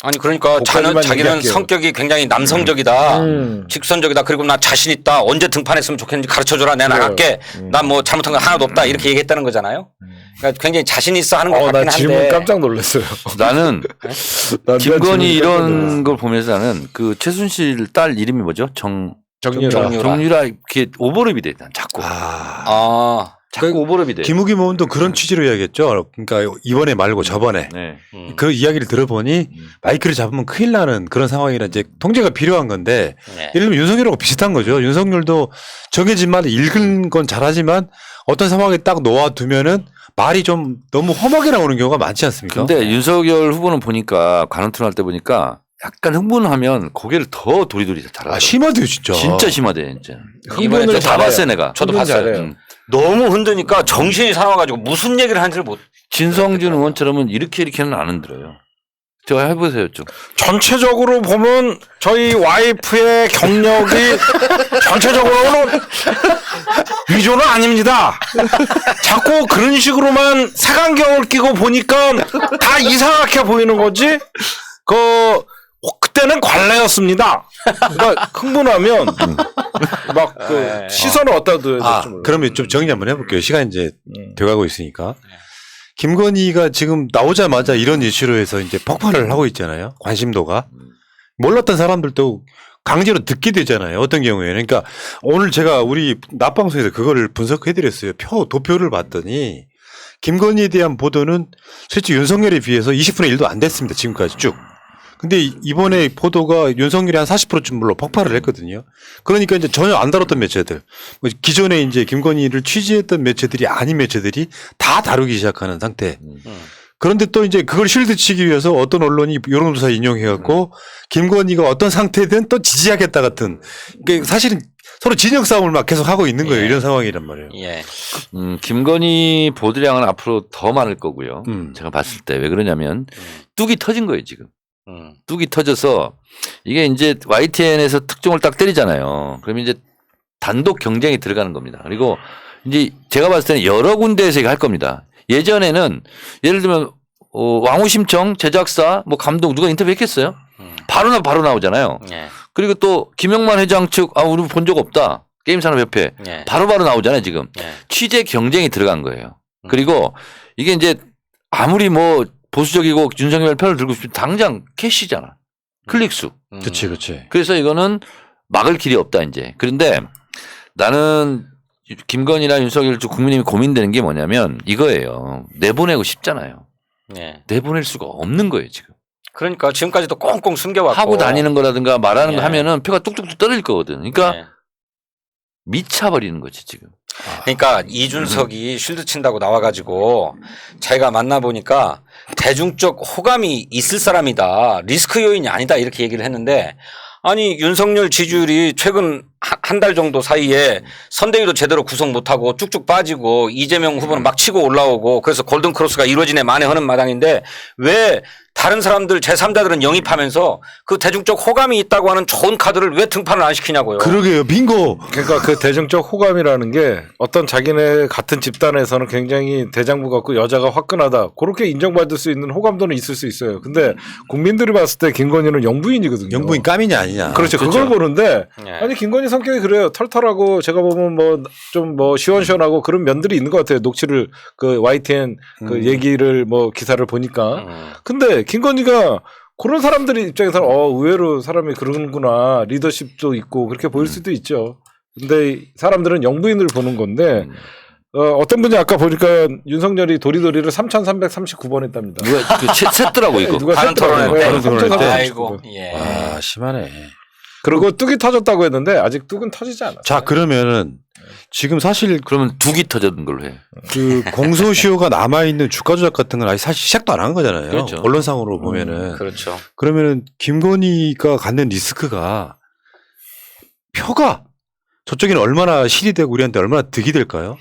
아니 그러니까 거기까지만 자기는 얘기할게요. 성격이 굉장히 남성적이다. 직선적이다. 그리고 나 자신 있다. 언제 등판했으면 좋겠는지 가르쳐줘라. 내가 나갈게. 난 뭐 잘못한 거 하나도 없다. 이렇게 얘기했다는 거잖아요. 그러니까 굉장히 자신 있어 하는 것 같긴 나 질문 한데. 깜짝 놀랐어요. 나는 난 김건희 질문 깜짝 놀랐어. 이런 걸 보면서 나는 그 최순실 딸 이름이 뭐죠? 정유라. 정유라 이렇게 오버랩이 돼. 난 자꾸. 자꾸 오버랩이 돼. 김우겸 의원도 그런 취지로 이야기했죠. 그러니까 이번에 말고 저번에 네. 그 이야기를 들어보니 마이크를 잡으면 큰일 나는 그런 상황이라 이제 통제가 필요한 건데 네. 예를 들면 윤석열하고 비슷한 거죠. 윤석열도 정해진 말 읽은 건 잘하지만 어떤 상황에 딱 놓아두면은 말이 좀 너무 험하게 나오는 경우가 많지 않습니까? 근데 윤석열 후보는 보니까 관훈투론 할 때 보니까 약간 흥분하면 고개를 더 도리도리 잘하더라고. 심하대요 진짜. 진짜 심하대 진짜. 이번에 흥분을 다 잘해요. 봤어요 내가. 저도 흥분 봤어요. 잘해요. 너무 흔드니까 정신이 사나워가지고 무슨 얘기를 하는지를 못. 진성준 의원처럼은 이렇게는 안 흔들어요. 저 해보세요 좀. 전체적으로 보면 저희 와이프의 경력이 전체적으로는 위조는 아닙니다. 자꾸 그런 식으로만 색안경을 끼고 보니까 다 이상하게 보이는 거지. 그때는 관례였습니다. 그러니까 흥분하면 막 그 시선을 어디다 둬야 될지 몰라요. 그러면 좀 정리 한번 해볼게요. 시간이 이제 돼가고 있으니까. 김건희가 지금 나오자마자 이런 이슈로 해서 이제 폭발을 하고 있잖아요. 관심도가. 몰랐던 사람들도 강제로 듣게 되잖아요. 어떤 경우에는. 그러니까 오늘 제가 우리 낮방송에서 그거를 분석해드렸어요. 도표를 봤더니 김건희에 대한 보도는 실제 윤석열에 비해서 20분의 1도 안 됐습니다. 지금까지 쭉. 근데 이번에 보도가 윤석열이 한 40%쯤 물로 폭발을 했거든요. 그러니까 이제 전혀 안 다뤘던 매체들, 뭐 기존에 이제 김건희를 취재했던 매체들이 아닌 매체들이 다 다루기 시작하는 상태. 그런데 또 이제 그걸 실드 치기 위해서 어떤 언론이 여론조사 인용해갖고 김건희가 어떤 상태든 또 지지하겠다 같은. 그러니까 사실은 서로 진영 싸움을 막 계속 하고 있는 거예요. 예. 이런 상황이란 말이에요. 예. 김건희 보도량은 앞으로 더 많을 거고요. 제가 봤을 때 왜 그러냐면 뚝이 터진 거예요 지금. 뚝이 터져서 이게 이제 YTN에서 특종을 딱 때리잖아요. 그러면 이제 단독 경쟁이 들어가는 겁니다. 그리고 이제 제가 봤을 때는 여러 군데에서 이거 할 겁니다. 예전에는 예를 들면 왕우심청 제작사 뭐 감독 누가 인터뷰했겠어요? 바로 나오잖아요. 예. 그리고 또 김영만 회장 측 우리 본 적 없다. 게임산업협회 예. 바로 나오잖아요 지금. 예. 취재 경쟁이 들어간 거예요. 그리고 이게 이제 아무리 뭐 보수적이고 윤석열 편을 들고 싶으면 당장 캐시잖아. 클릭수. 그렇지, 그렇지. 그래서 이거는 막을 길이 없다 이제. 그런데 나는 김건희나 윤석열 쪽 국민님이 고민되는 게 뭐냐면 이거예요. 내보내고 싶잖아요. 예. 내보낼 수가 없는 거예요 지금. 그러니까 지금까지도 꽁꽁 숨겨왔고 하고 다니는 거라든가 말하는 예. 거 하면은 표가 뚝뚝뚝 떨어질 거거든. 그러니까 예. 미쳐버리는 거지 지금. 그러니까 이준석이 쉴드 친다고 나와가지고 자기가 만나보니까 대중적 호감이 있을 사람이다. 리스크 요인이 아니다. 이렇게 얘기를 했는데 아니 윤석열 지지율이 최근 한 달 정도 사이에 선대위도 제대로 구성 못하고 쭉쭉 빠지고 이재명 후보는 막 치고 올라오고 그래서 골든크로스가 이루어지네 만에 하는 마당인데 왜 다른 사람들 제3자들은 영입하면서 그 대중적 호감이 있다고 하는 좋은 카드를 왜 등판을 안 시키냐고요. 그러게요. 빙고. 그러니까 그 대중적 호감이라는 게 어떤 자기네 같은 집단에서는 굉장히 대장부 같고 여자가 화끈하다. 그렇게 인정받을 수 있는 호감도는 있을 수 있어요. 근데 국민들이 봤을 때 김건희는 영부인이거든요. 영부인 까미냐 아니냐. 그렇죠. 그걸 보는데 예. 아니 김건희 성격이 그래요. 털털하고 제가 보면 뭐 좀 뭐 시원시원하고 그런 면들이 있는 것 같아요. 녹취를 그 YTN 그 얘기를 뭐 기사를 보니까. 근데 김건희가 그런 사람들이 입장에서는 의외로 사람이 그러는구나. 리더십도 있고 그렇게 보일 수도 있죠. 근데 사람들은 영부인을 보는 건데 어떤 분이 아까 보니까 윤석열이 도리도리를 3,339번 했답니다. 누가 그 셌더라고 이거. 누가 반응 토론회 때. 반응 토론회 때. 아이고. 예. 아, 심하네. 그리고 뚝이 터졌다고 했는데 아직 뚝은 터지지 않았어요. 자, 그러면은 지금 사실 그러면 둑이 터졌는 걸로 해. 그 공소시효가 남아있는 주가 조작 같은 건 아직 사실 시작도 안 한 거잖아요. 그렇죠. 언론상으로 보면은. 그렇죠. 그러면은 김건희가 갖는 리스크가 표가 저쪽에는 얼마나 실이 되고 우리한테 얼마나 득이 될까요?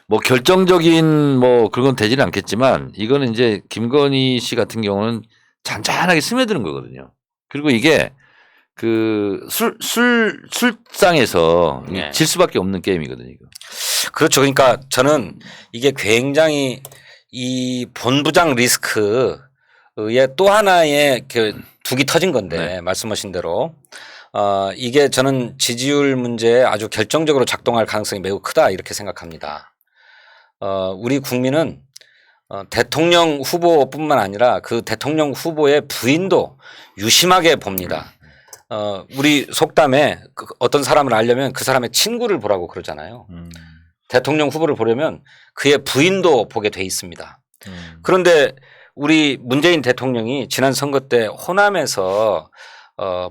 뭐 결정적인 뭐 그건 되지는 않겠지만 이거는 이제 김건희 씨 같은 경우는 잔잔하게 스며드는 거거든요. 그리고 이게 그 술상에서 네. 질 수밖에 없는 게임이거든요. 이거. 그렇죠. 그러니까 저는 이게 굉장히 이 본부장 리스크의 또 하나의 그 둑이 터진 건데 네. 말씀하신 대로 이게 저는 지지율 문제에 아주 결정적으로 작동할 가능성이 매우 크다 이렇게 생각합니다. 우리 국민은 대통령 후보뿐만 아니라 그 대통령 후보의 부인도 유심하게 봅니다. 우리 속담에 어떤 사람을 알려면 그 사람의 친구를 보라고 그러잖아요. 대통령 후보를 보려면 그의 부인도 보게 돼 있습니다. 그런데 우리 문재인 대통령이 지난 선거 때 호남에서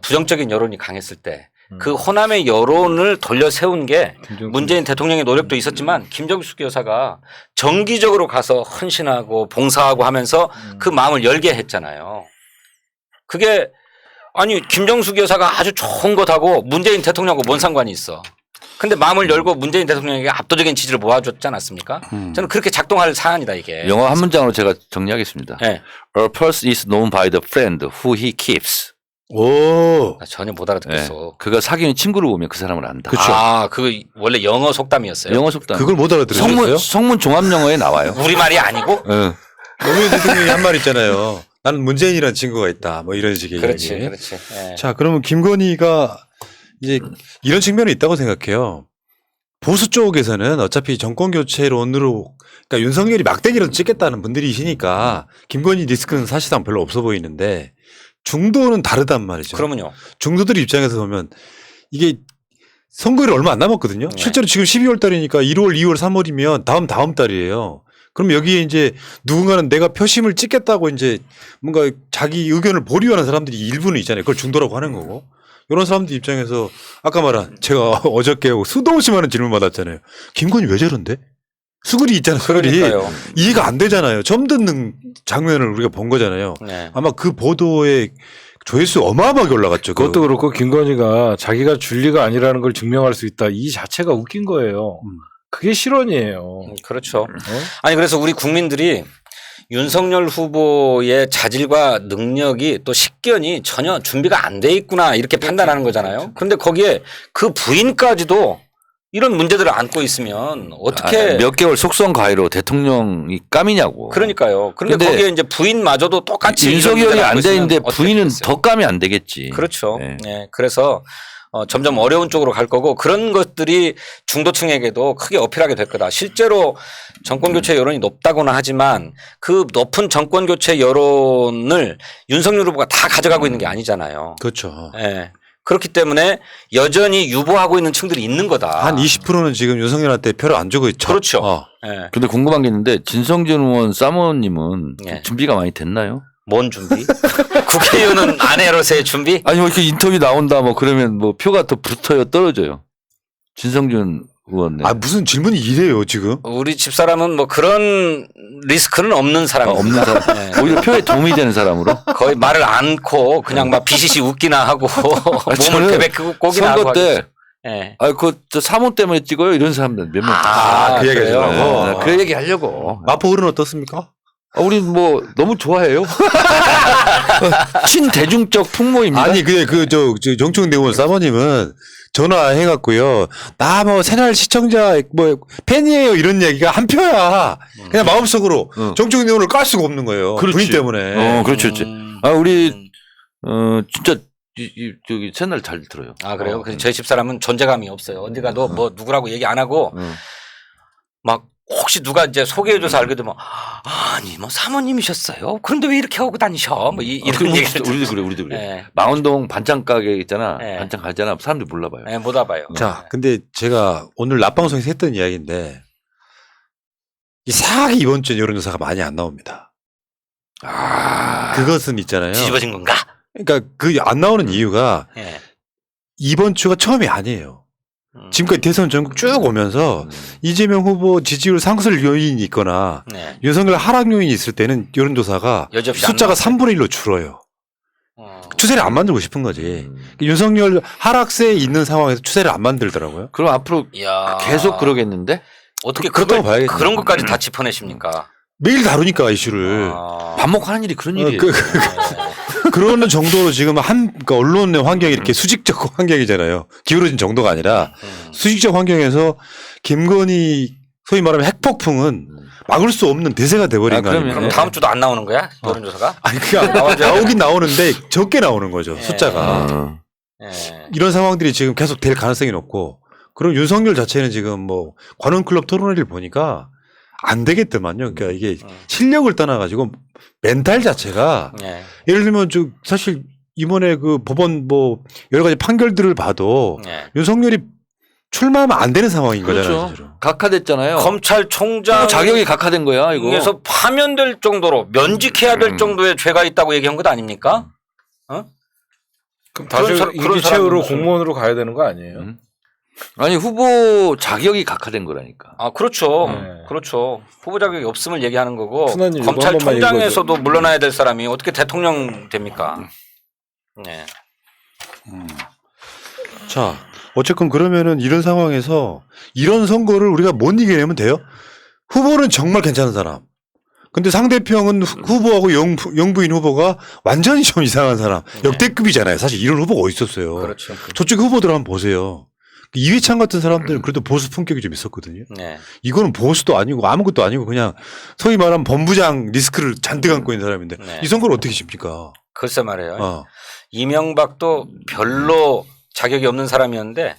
부정적인 여론이 강했을 때 그 호남의 여론을 돌려 세운 게 문재인 대통령의 노력도 있었지만 김정숙 여사가 정기적으로 가서 헌신하고 봉사하고 하면서 그 마음을 열게 했잖아요. 그게 아니 김정숙 여사가 아주 좋은 것하고 문재인 대통령하고 뭔 상관이 있어. 근데 마음을 열고 문재인 대통령에게 압도적인 지지를 모아줬지 않았습니까? 저는 그렇게 작동할 사안이다 이게. 영어 한 문장으로 제가 정리하겠습니다. 네. A person is known by the friend who he keeps. 오. 나 전혀 못 예. 알아듣겠어. 그가 사귀는 친구를 보면 그 사람을 안다. 그쵸. 아, 그거 원래 영어 속담이었어요. 영어 속담. 그걸 못 알아들으셨어요? 성문 종합 영어에 나와요. 우리말이 아니고? 응. 노무현 대통령이 한 말 있잖아요. 나는 문재인이라는 친구가 있다. 뭐 이런 식의 그렇지, 이야기. 그렇지. 예. 자, 그러면 김건희가 이제 이런 측면이 있다고 생각해요. 보수 쪽에서는 어차피 정권 교체론으로 그러니까 윤석열이 막대기로 찍겠다는 분들이시니까 김건희 리스크는 사실상 별로 없어 보이는데 중도는 다르단 말이죠. 그러면요. 중도들 입장에서 보면 이게 선거일이 얼마 안 남았거든요. 네. 실제로 지금 12월 달이니까 1월, 2월, 3월이면 다음 달이에요. 그럼 여기에 이제 누군가는 내가 표심을 찍겠다고 이제 뭔가 자기 의견을 보류하는 사람들이 일부는 있잖아요. 그걸 중도라고 하는 거고. 이런 사람들 입장에서 아까 말한 제가 어저께 수도 없이 많은 질문 받았잖아요. 김건희 왜 저런데? 수그리 있잖아요. 수그리. 그러니까요. 이해가 안 되잖아요. 처음 듣는 장면을 우리가 본 거잖아요. 네. 아마 그 보도에 조회수 어마어마하게 올라갔죠. 그것도 그렇고 김건희가 자기가 줄리가 아니라는 걸 증명할 수 있다. 이 자체가 웃긴 거예요. 그게 실언이에요. 그렇죠. 아니 그래서 우리 국민들이 윤석열 후보의 자질과 능력이 또 식견이 전혀 준비가 안 돼 있구나 이렇게 판단하는 거잖아요. 그런데 거기에 그 부인까지도 이런 문제들을 안고 있으면 어떻게 몇 개월 속성 가해로 대통령이 까미냐고. 그러니까요. 그런데 근데 거기에 이제 부인마저도 똑같이 이런 윤석열이 문제를 안고 안 되는데 있으면 어떻게 부인은 되겠어요? 더 까면 안 되겠지. 그렇죠. 네. 네. 그래서 점점 어려운 쪽으로 갈 거고 그런 것들이 중도층에게도 크게 어필하게 될 거다. 실제로 정권교체 여론이 높다고는 하지만 그 높은 정권교체 여론을 윤석열 후보가 다 가져가고 있는 게 아니잖아요. 그렇죠. 예. 그렇기 때문에 여전히 유보하고 있는 층들이 있는 거다. 한 20%는 지금 윤석열한테 표를 안 주고 있죠. 그렇죠. 어. 예. 근데 궁금한 게 있는데 진성준 의원 사모님은 예. 준비가 많이 됐나요? 뭔 준비? 국회의원은 아내로서의 준비? 아니 뭐 이렇게 인터뷰 나온다 뭐 그러면 뭐 표가 더 붙어요 떨어져요. 진성준 의원. 네. 아 무슨 질문이 이래요 지금? 우리 집사람은 뭐 그런 리스크는 없는 사람입니다. 없는 사람. 예. 오히려 표에 도움이 되는 사람으로. 거의 말을 않고 그냥 막 비시시 웃기나 하고 몸을 저는 베베 꼬기나 하고 선거 때 하겠죠. 예. 아, 저 사모 때문에 찍어요 이런 사람들 몇 명. 아, 그 얘기 그래요? 하시려고? 그 얘기 하려고. 마포구는 어떻습니까? 우리 뭐 너무 좋아해요. 친대중적 풍모입니다. 아니 저 정충 대원 사모님은 전화해갖고요. 나 뭐 새날 시청자 뭐 팬이에요 이런 얘기가 한 표야. 그냥 마음속으로 응. 정충 대원을 깔 수가 없는 거예요. 그렇지. 부인 때문에. 그렇지, 그렇지. 아, 우리 진짜 저기 채널 잘 들어요. 아 그래요? 그래서 저희 집사람은 존재감이 없어요. 어디 가도 뭐 누구라고 얘기 안 하고 막 혹시 누가 이제 소개해줘서 알게 되면 아니 뭐 사모님이셨어요. 그런데 왜 이렇게 하고 다니셔? 뭐 이런 얘기를 우리도 그래. 예. 망원동 반찬 가게 있잖아. 네. 반찬 가잖아. 사람들이 몰라봐요. 예, 못 와봐요. 자, 근데 제가 오늘 낮방송에서 했던 이야기인데 이상하게 이번 주에 여론조사가 많이 안 나옵니다. 그것은 있잖아요. 뒤집어진 건가? 그러니까 그 안 나오는 이유가 예. 이번 주가 처음이 아니에요. 지금까지 대선 전국 쭉 오면서 이재명 후보 지지율 상승 요인이 있거나 네. 윤석열 하락 요인이 있을 때는 여론조사가 여지없이 안 숫자가 나왔어요. 3분의 1로 줄어요. 어. 추세를 안 만들고 싶은 거지. 윤석열 하락세에 있는 상황에서 추세를 안 만들더라고요. 그럼 앞으로 이야. 계속 그러겠는데? 어떻게 그렇다고 봐야겠네. 그런 것까지 다 짚어내십니까? 매일 다루니까 이슈를. 아. 반복하는 일이 그런 일이에요. 그러는 정도로 지금 그러니까 언론의 환경이 이렇게 수직적 환경이잖아요. 기울어진 정도가 아니라 수직적 환경에서 김건희 소위 말하면 핵폭풍은 막을 수 없는 대세가 돼버린 아, 거 그러면- 아닙니까? 그럼 다음 주도 안 나오는 거야? 여론조사가? 아니 그게 나오긴 나오는데 적게 나오는 거죠. 예. 숫자가. 예. 이런 상황들이 지금 계속 될 가능성이 높고 그럼 윤석열 자체는 지금 뭐 관훈클럽 토론회를 보니까 안 되겠더만요. 그러니까 이게 실력을 떠나가지고 멘탈 자체가 예. 예를 들면 사실 이번에 그 법원 뭐 여러 가지 판결들을 봐도 예. 윤석열이 출마하면 안 되는 상황인 거잖아요. 그렇죠. 실제로. 각하됐잖아요. 검찰총장 자격이 각하된 거야 이거. 에서 파면될 정도로 면직해야 될 정도의 죄가 있다고 얘기한 것 아닙니까? 그럼 그런 다시 사람- 그런 임기 채우러 사람은 공무원으로 가야 되는 거 아니에요? 아니 후보 자격이 각하된 거라니까. 아 그렇죠, 네. 그렇죠. 후보 자격이 없음을 얘기하는 거고 순환님, 이거 한 번만 검찰총장에서도 물러나야 될 사람이 어떻게 대통령 됩니까? 네. 자, 어쨌건 그러면은 이런 상황에서 이런 선거를 우리가 못 이겨내면 돼요? 후보는 정말 괜찮은 사람. 근데 상대편은 후보하고 영부인 후보가 완전히 좀 이상한 사람. 역대급이잖아요. 사실 이런 후보가 어디 있었어요. 그렇죠. 저쪽 후보들 한번 보세요. 이회창 같은 사람들은 그래도 보수 품격이 좀 있었거든요. 네. 이거는 보수도 아니고 아무것도 아니고 그냥 소위 말하면 본부장 리스크를 잔뜩 안고 있는 사람인데 네. 이 선거를 어떻게 집니까? 글쎄 말이에요. 어. 이명박도 별로 자격이 없는 사람이었는데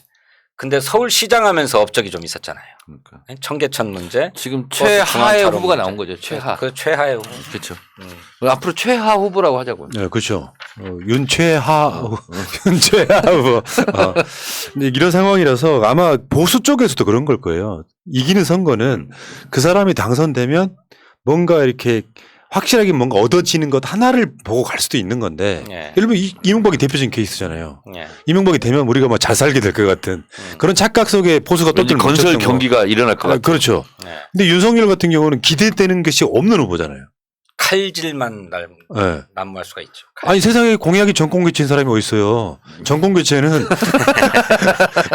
근데 서울시장 하면서 업적이 좀 있었잖아요. 그러니까. 청계천 문제. 지금 버스 최하의 중앙차로 후보가 문제. 나온 거죠. 최하. 그 최하의 후보. 그렇죠. 앞으로 최하 후보라고 하자고요. 네, 그렇죠. 윤최하 후보. 근데 이런 상황이라서 아마 보수 쪽에서도 그런 걸 거예요. 이기는 선거는 그 사람이 당선되면 뭔가 이렇게 확실하게 뭔가 얻어지는 것 하나를 보고 갈 수도 있는 건데 예. 예를 들면 이명박이 대표적인 케이스잖아요. 예. 이명박이 되면 우리가 뭐 잘 살게 될 것 같은 그런 착각 속에 보수가 왠지 또 건설 경기가 일어날 것 같아요. 그렇죠. 네. 근데 윤석열 같은 경우는 기대되는 것이 없는 후보잖아요. 칼질만 네. 난무할 수가 있죠. 아니 세상에 공약이 전공개체인 사람이 어디 있어요. 전공개체는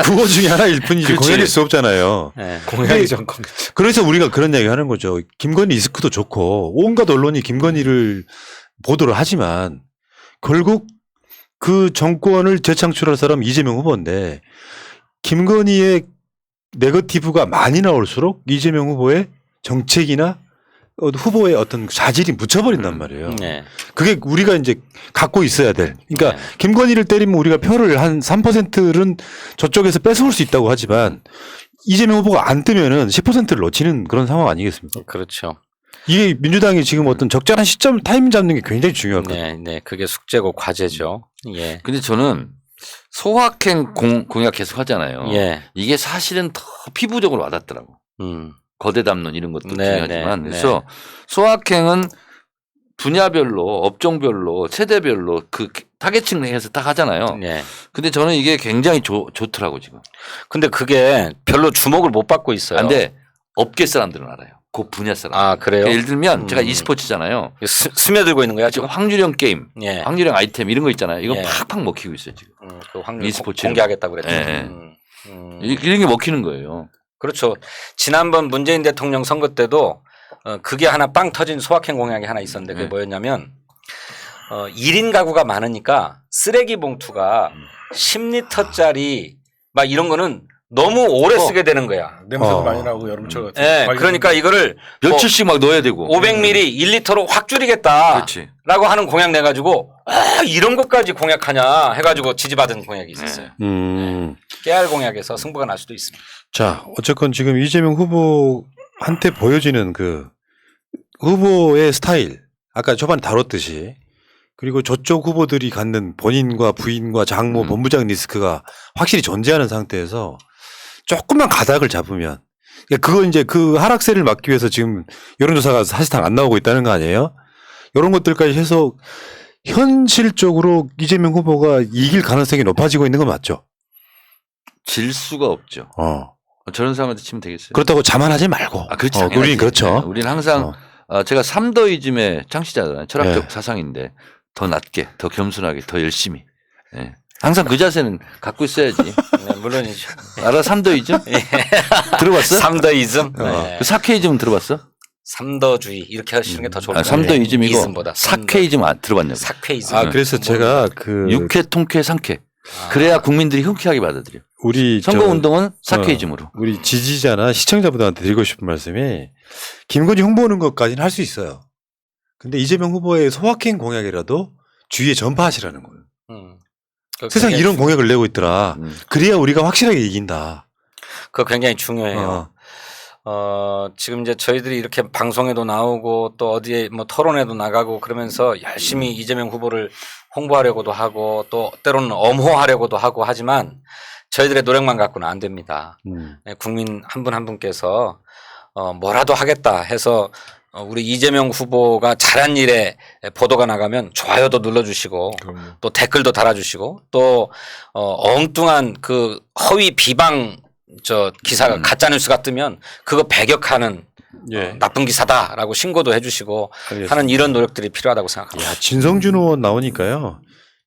구호 중에 하나일 뿐이지 그렇지. 공약일 수 없잖아요. 네. 공약이 정권. 그래서 우리가 그런 이야기 하는 거죠. 김건희 리스크도 좋고 온갖 언론이 김건희를 보도를 하지만 결국 그 정권을 재창출할 사람 이재명 후보인데 김건희의 네거티브가 많이 나올수록 이재명 후보의 정책이나 후보의 어떤 자질이 묻혀버린단 말이에요. 네. 그게 우리가 이제 갖고 있어야 될. 그러니까 네. 김건희를 때리면 우리가 표를 한 3%는 저쪽에서 뺏어올 수 있다고 하지만 이재명 후보가 안 뜨면은 10%를 놓치는 그런 상황 아니겠습니까? 그렇죠. 이게 민주당이 지금 어떤 적절한 시점 타이밍 잡는 게 굉장히 중요하거든요. 네, 네, 그게 숙제고 과제죠. 예, 근데 저는 소확행 공약 계속 하잖아요. 예, 이게 사실은 더 피부적으로 와닿더라고. 거대 담론 이런 것도 네, 중요하지만 네, 그래서 소확행은 분야별로 업종별로 세대별로 그 타겟층 내에서 딱 하잖아요. 네. 근데 저는 이게 굉장히 좋더라고 지금. 근데 그게 별로 주목을 못 받고 있어요. 근데 업계 사람들은 알아요. 그 분야 사람. 아, 그래요? 예를 들면 제가 e스포츠잖아요. 스며들고 있는 거야 지금 지금. 확률형 게임, 예. 확률형 아이템 이런 거 있잖아요. 이거 예. 팍팍 먹히고 있어요 지금. 그 확률 e스포츠 공개하겠다고 그랬죠. 예. 이런 게 먹히는 거예요. 그렇죠. 지난번 문재인 대통령 선거 때도 그게 하나 빵 터진 소확행 공약이 하나 있었는데 그게 네. 뭐였냐면 1인 가구가 많으니까 쓰레기 봉투가 10리터짜리 막 이런 거는 너무 오래 쓰게 되는 거야. 냄새도 많이 나고 여름철 같은. 예. 그러니까 이거를 며칠씩 막 넣어야 되고. 500ml 1리터로 확 줄이겠다. 그렇지. 라고 하는 공약 내가지고 이런 것까지 공약하냐 해가지고 지지받은 공약이 있었어요. 깨알 공약에서 승부가 날 수도 있습니다. 자, 어쨌건 지금 이재명 후보한테 보여지는 그 후보의 스타일, 아까 초반에 다뤘듯이 그리고 저쪽 후보들이 갖는 본인과 부인과 장모, 본부장 리스크가 확실히 존재하는 상태에서 조금만 가닥을 잡으면 그거 이제 그 하락세를 막기 위해서 지금 여론조사가 사실상 안 나오고 있다는 거 아니에요? 이런 것들까지 해서 현실적으로 이재명 후보가 이길 가능성이 높아지고 있는 건 맞죠? 질 수가 없죠. 저런 사람한테 치면 되겠어요. 그렇다고 자만하지 말고. 아, 그렇지. 우리는 그렇죠. 네, 우리는 항상 제가 삼더이즘의 창시자잖아요. 철학적 네. 사상인데 더 낮게, 더 겸손하게, 더 열심히. 네. 항상 그 자세는 갖고 있어야지. 네, 물론이죠. 알아? 삼더이즘? 들어봤어? 삼더이즘. 그 사케이즘 들어봤어? 삼더주의 이렇게 하시는 게 더 좋을 것 같아요. 삼더이즘이고 이즘보다 사케이즘 안 들어봤냐고. 사케이즘. 아, 그래서 제가 그 육회, 통쾌, 상쾌. 그래야 국민들이 흔쾌하게 받아들여. 우리 선거 운동은 사케이즘으로. 우리 지지자나 시청자분들한테 드리고 싶은 말씀이 김건희 홍보하는 것까지는 할 수 있어요. 근데 이재명 후보의 소확행 공약이라도 주위에 전파하시라는 거예요. 세상에 이런 공약을 내고 있더라. 그래야 우리가 확실하게 이긴다. 그거 굉장히 중요해요. 지금 이제 저희들이 이렇게 방송에도 나오고 또 어디에 뭐 토론에도 나가고 그러면서 열심히 이재명 후보를 홍보하려고도 하고 또 때로는 엄호하려고도 하고 하지만 저희들의 노력만 갖고는 안 됩니다. 국민 한 분 한 분께서 뭐라도 하겠다 해서 우리 이재명 후보가 잘한 일에 보도가 나가면 좋아요도 눌러주시고 또 댓글도 달아주시고 또 엉뚱한 그 허위 비방 기사가 가짜뉴스가 뜨면 그거 배격하는 나쁜 기사다라고 신고도 해주시고 알겠습니다. 하는 이런 노력들이 필요하다고 생각합니다. 야, 진성준 의원 나오니까요.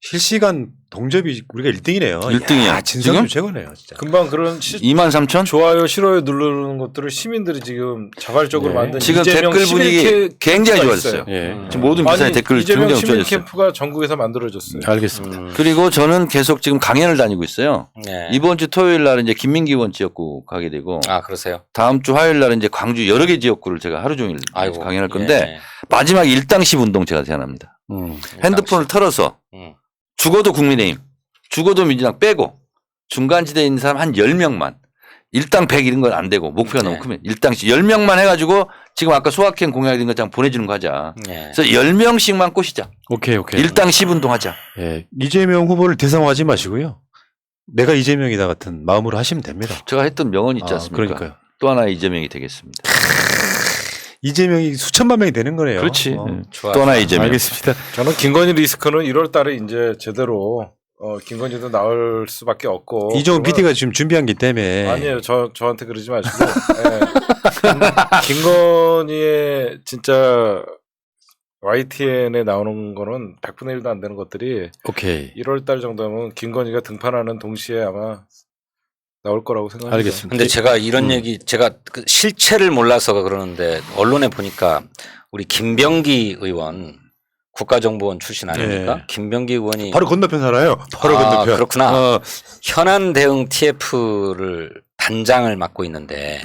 실시간 동접이 우리가 1등이네요. 1등이야. 진성준 지금? 최고네요, 진짜. 금방 그런 23,000? 좋아요, 싫어요 누르는 것들을 시민들이 지금 자발적으로 네. 만든 지금 이재명 댓글 시민 분위기 굉장히 캠프가 좋아졌어요. 있어요. 예. 지금 모든 기사에 아니, 댓글 이재명 굉장히 시민 좋아졌어요. 캠프가 전국에서 만들어졌어요. 알겠습니다. 그리고 저는 계속 지금 강연을 다니고 있어요. 네. 이번 주 토요일 날 이제 김민기 의원 지역구 가게 되고 아 그러세요? 다음 주 화요일 날 이제 광주 여러 개 지역구를 제가 하루 종일 아이고 강연할 건데 예. 마지막 일당십 운동 제가 제안합니다. 핸드폰을 털어서 음. 죽어도 국민의힘, 죽어도 민주당 빼고 중간지대에 있는 사람 한 10명만 일당 100 이런 건 안 되고 목표가 네. 너무 크면 일당씩 10명만 해가지고 지금 아까 소확행 공약인 것처럼 보내주는 거 하자. 예. 그래서 10명씩만 꼬시자. 오케이. 일당 10 운동하자. 예. 이재명 후보를 대상화하지 마시고요. 내가 이재명이다 같은 마음으로 하시면 됩니다. 제가 했던 명언 있지 않습니까? 그러니까요. 또 하나의 이재명이 되겠습니다. 이재명이 수천만 명이 되는 거네요. 그렇지. 어. 좋아. 또 하나의 이재명. 알겠습니다. 저는 김건희 리스크는 1월 달에 이제 제대로 김건희도 나올 수밖에 없고. 이종훈 그러면- PD가 지금 준비한 기 때문에 아니에요. 저한테 그러지 마시고. 예. 김건희의 진짜 YTN에 나오는 거는 100분의 1도 안 되는 것들이 오케이. 1월 달 정도면 김건희가 등판하는 동시에 아마 나올 거라고 생각합니다. 알겠습니다. 근데 제가 이런 얘기 제가 그 실체를 몰라서 그러는데 언론에 보니까 우리 김병기 의원 국가정보원 출신 아닙니까? 네. 김병기 의원이 바로 건너편 살아요. 바로 아, 건너편. 그렇구나. 어, 현안 대응 TF를 단장을 맡고 있는데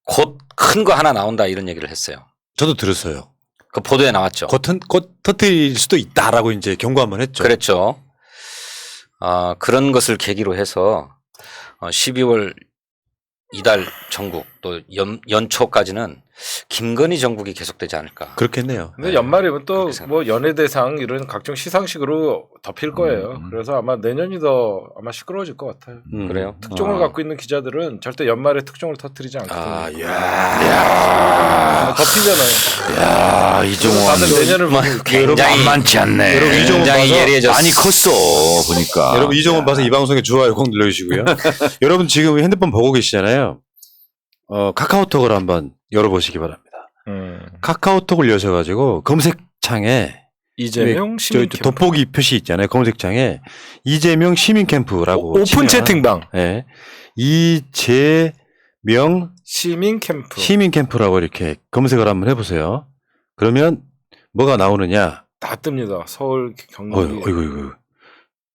곧 큰 거 하나 나온다 이런 얘기를 했어요. 저도 들었어요. 그 보도에 나왔죠. 곧 터뜨릴 수도 있다라고 이제 경고 한번 했죠. 그랬죠. 그런 것을 계기로 해서 12월 이달 전국 또 연초까지는 김건희 정국이 계속되지 않을까. 그렇겠네요. 근데 연말이면 또 그렇게 뭐 연예대상 이런 각종 시상식으로 덮일 거예요. 그래서 아마 내년이 더 아마 시끄러워질 것 같아요. 그래요? 특종을 갖고 있는 기자들은 절대 연말에 특종을 터뜨리지 않거든요. 덮이잖아요. 야, 이종원. 다들 내년을 보고 굉장히 만만치 않네. 여러분, 이종원 굉장히 봐서 예리해졌어. 많이 컸어 보니까. 여러분 이종원 봐서 이 방송에 좋아요 꼭 눌러주시고요. 여러분 지금 핸드폰 보고 계시잖아요. 카카오톡을 한번 열어보시기 바랍니다. 카카오톡을 여셔가지고 검색창에 이재명 시민 캠프. 돋보기 표시 있잖아요. 검색창에 이재명 시민 캠프라고 오픈 치면, 채팅방 예, 이재명 시민 캠프. 시민 캠프라고 이렇게 검색을 한번 해보세요. 그러면 뭐가 나오느냐? 다 뜹니다. 서울 경기. 어이구.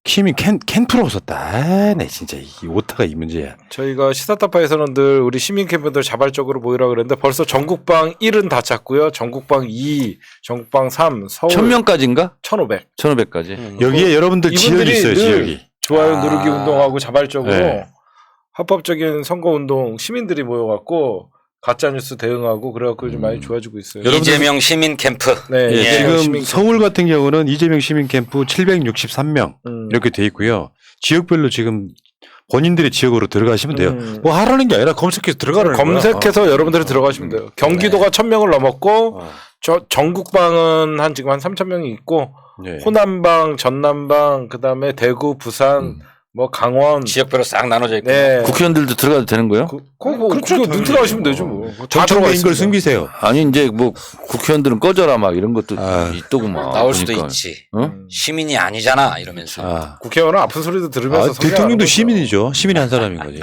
시민 캠프라고 썼다. 아, 네 진짜 이 오타가 이 문제야. 저희가 시사타파에서는 늘 우리 시민 캠프들 자발적으로 모이라고 그랬는데 벌써 전국방 1은 다 찼고요. 전국방 2, 전국방 3, 서울 1000명까지인가? 1500. 1500까지. 여기에 여러분들 지역이 이분들이 있어요. 늘 지역이. 좋아요 누르기 운동하고 자발적으로 네. 합법적인 선거 운동 시민들이 모여갖고 가짜 뉴스 대응하고 그래갖고 좀 많이 좋아지고 있어요. 이재명 시민 캠프. 네, 예, 이재명 지금 시민 서울 같은 경우는 이재명 시민 캠프 763명 이렇게 돼 있고요. 지역별로 지금 본인들의 지역으로 들어가시면 돼요. 뭐 하라는 게 아니라 검색해서 들어가라는 거야. 검색해서 여러분들이 들어가시면 돼요. 경기도가 1000명을 넘었고 전국방은 지금 한 3000명이 있고 네. 호남방, 전남방, 그다음에 대구, 부산, 뭐 강원 지역별로 싹 나눠져 있고. 네. 국회의원들도 들어가도 되는 거예요? 그렇죠. 눈 들어가시면 되죠 뭐. 다 들어가 정청래인 걸 있습니다. 숨기세요. 아니 이제 뭐 국회의원들은 꺼져라 막 이런 것도 아. 있더구만. 나올 수도 보니까. 있지. 어? 시민이 아니잖아 이러면서. 아. 국회의원은 아픈 소리도 들으면서 성장하는 대통령도 거죠. 시민이죠. 시민이 한 사람인 거지.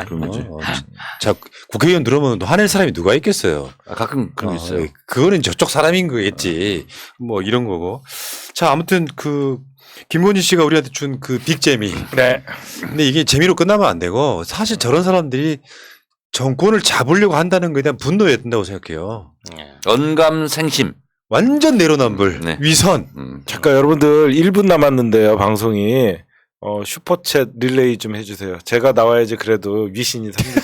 자, 국회의원 들어오면 또 화낼 사람이 누가 있겠어요. 아, 가끔 그런 게 있어요. 그거는 저쪽 사람인 거겠지. 뭐 이런 거고. 자, 아무튼 김건희 씨가 우리한테 준 그 빅재미. 네. 근데 이게 재미로 끝나면 안 되고 사실 저런 사람들이 정권을 잡으려고 한다는 거에 대한 분노해야 된다고 생각해요. 언감생심. 완전 내로남불, 네. 위선. 잠깐 여러분들 1분 남았는데요. 방송이 슈퍼챗 릴레이 좀 해주세요. 제가 나와야지 그래도 위신이 삽니다.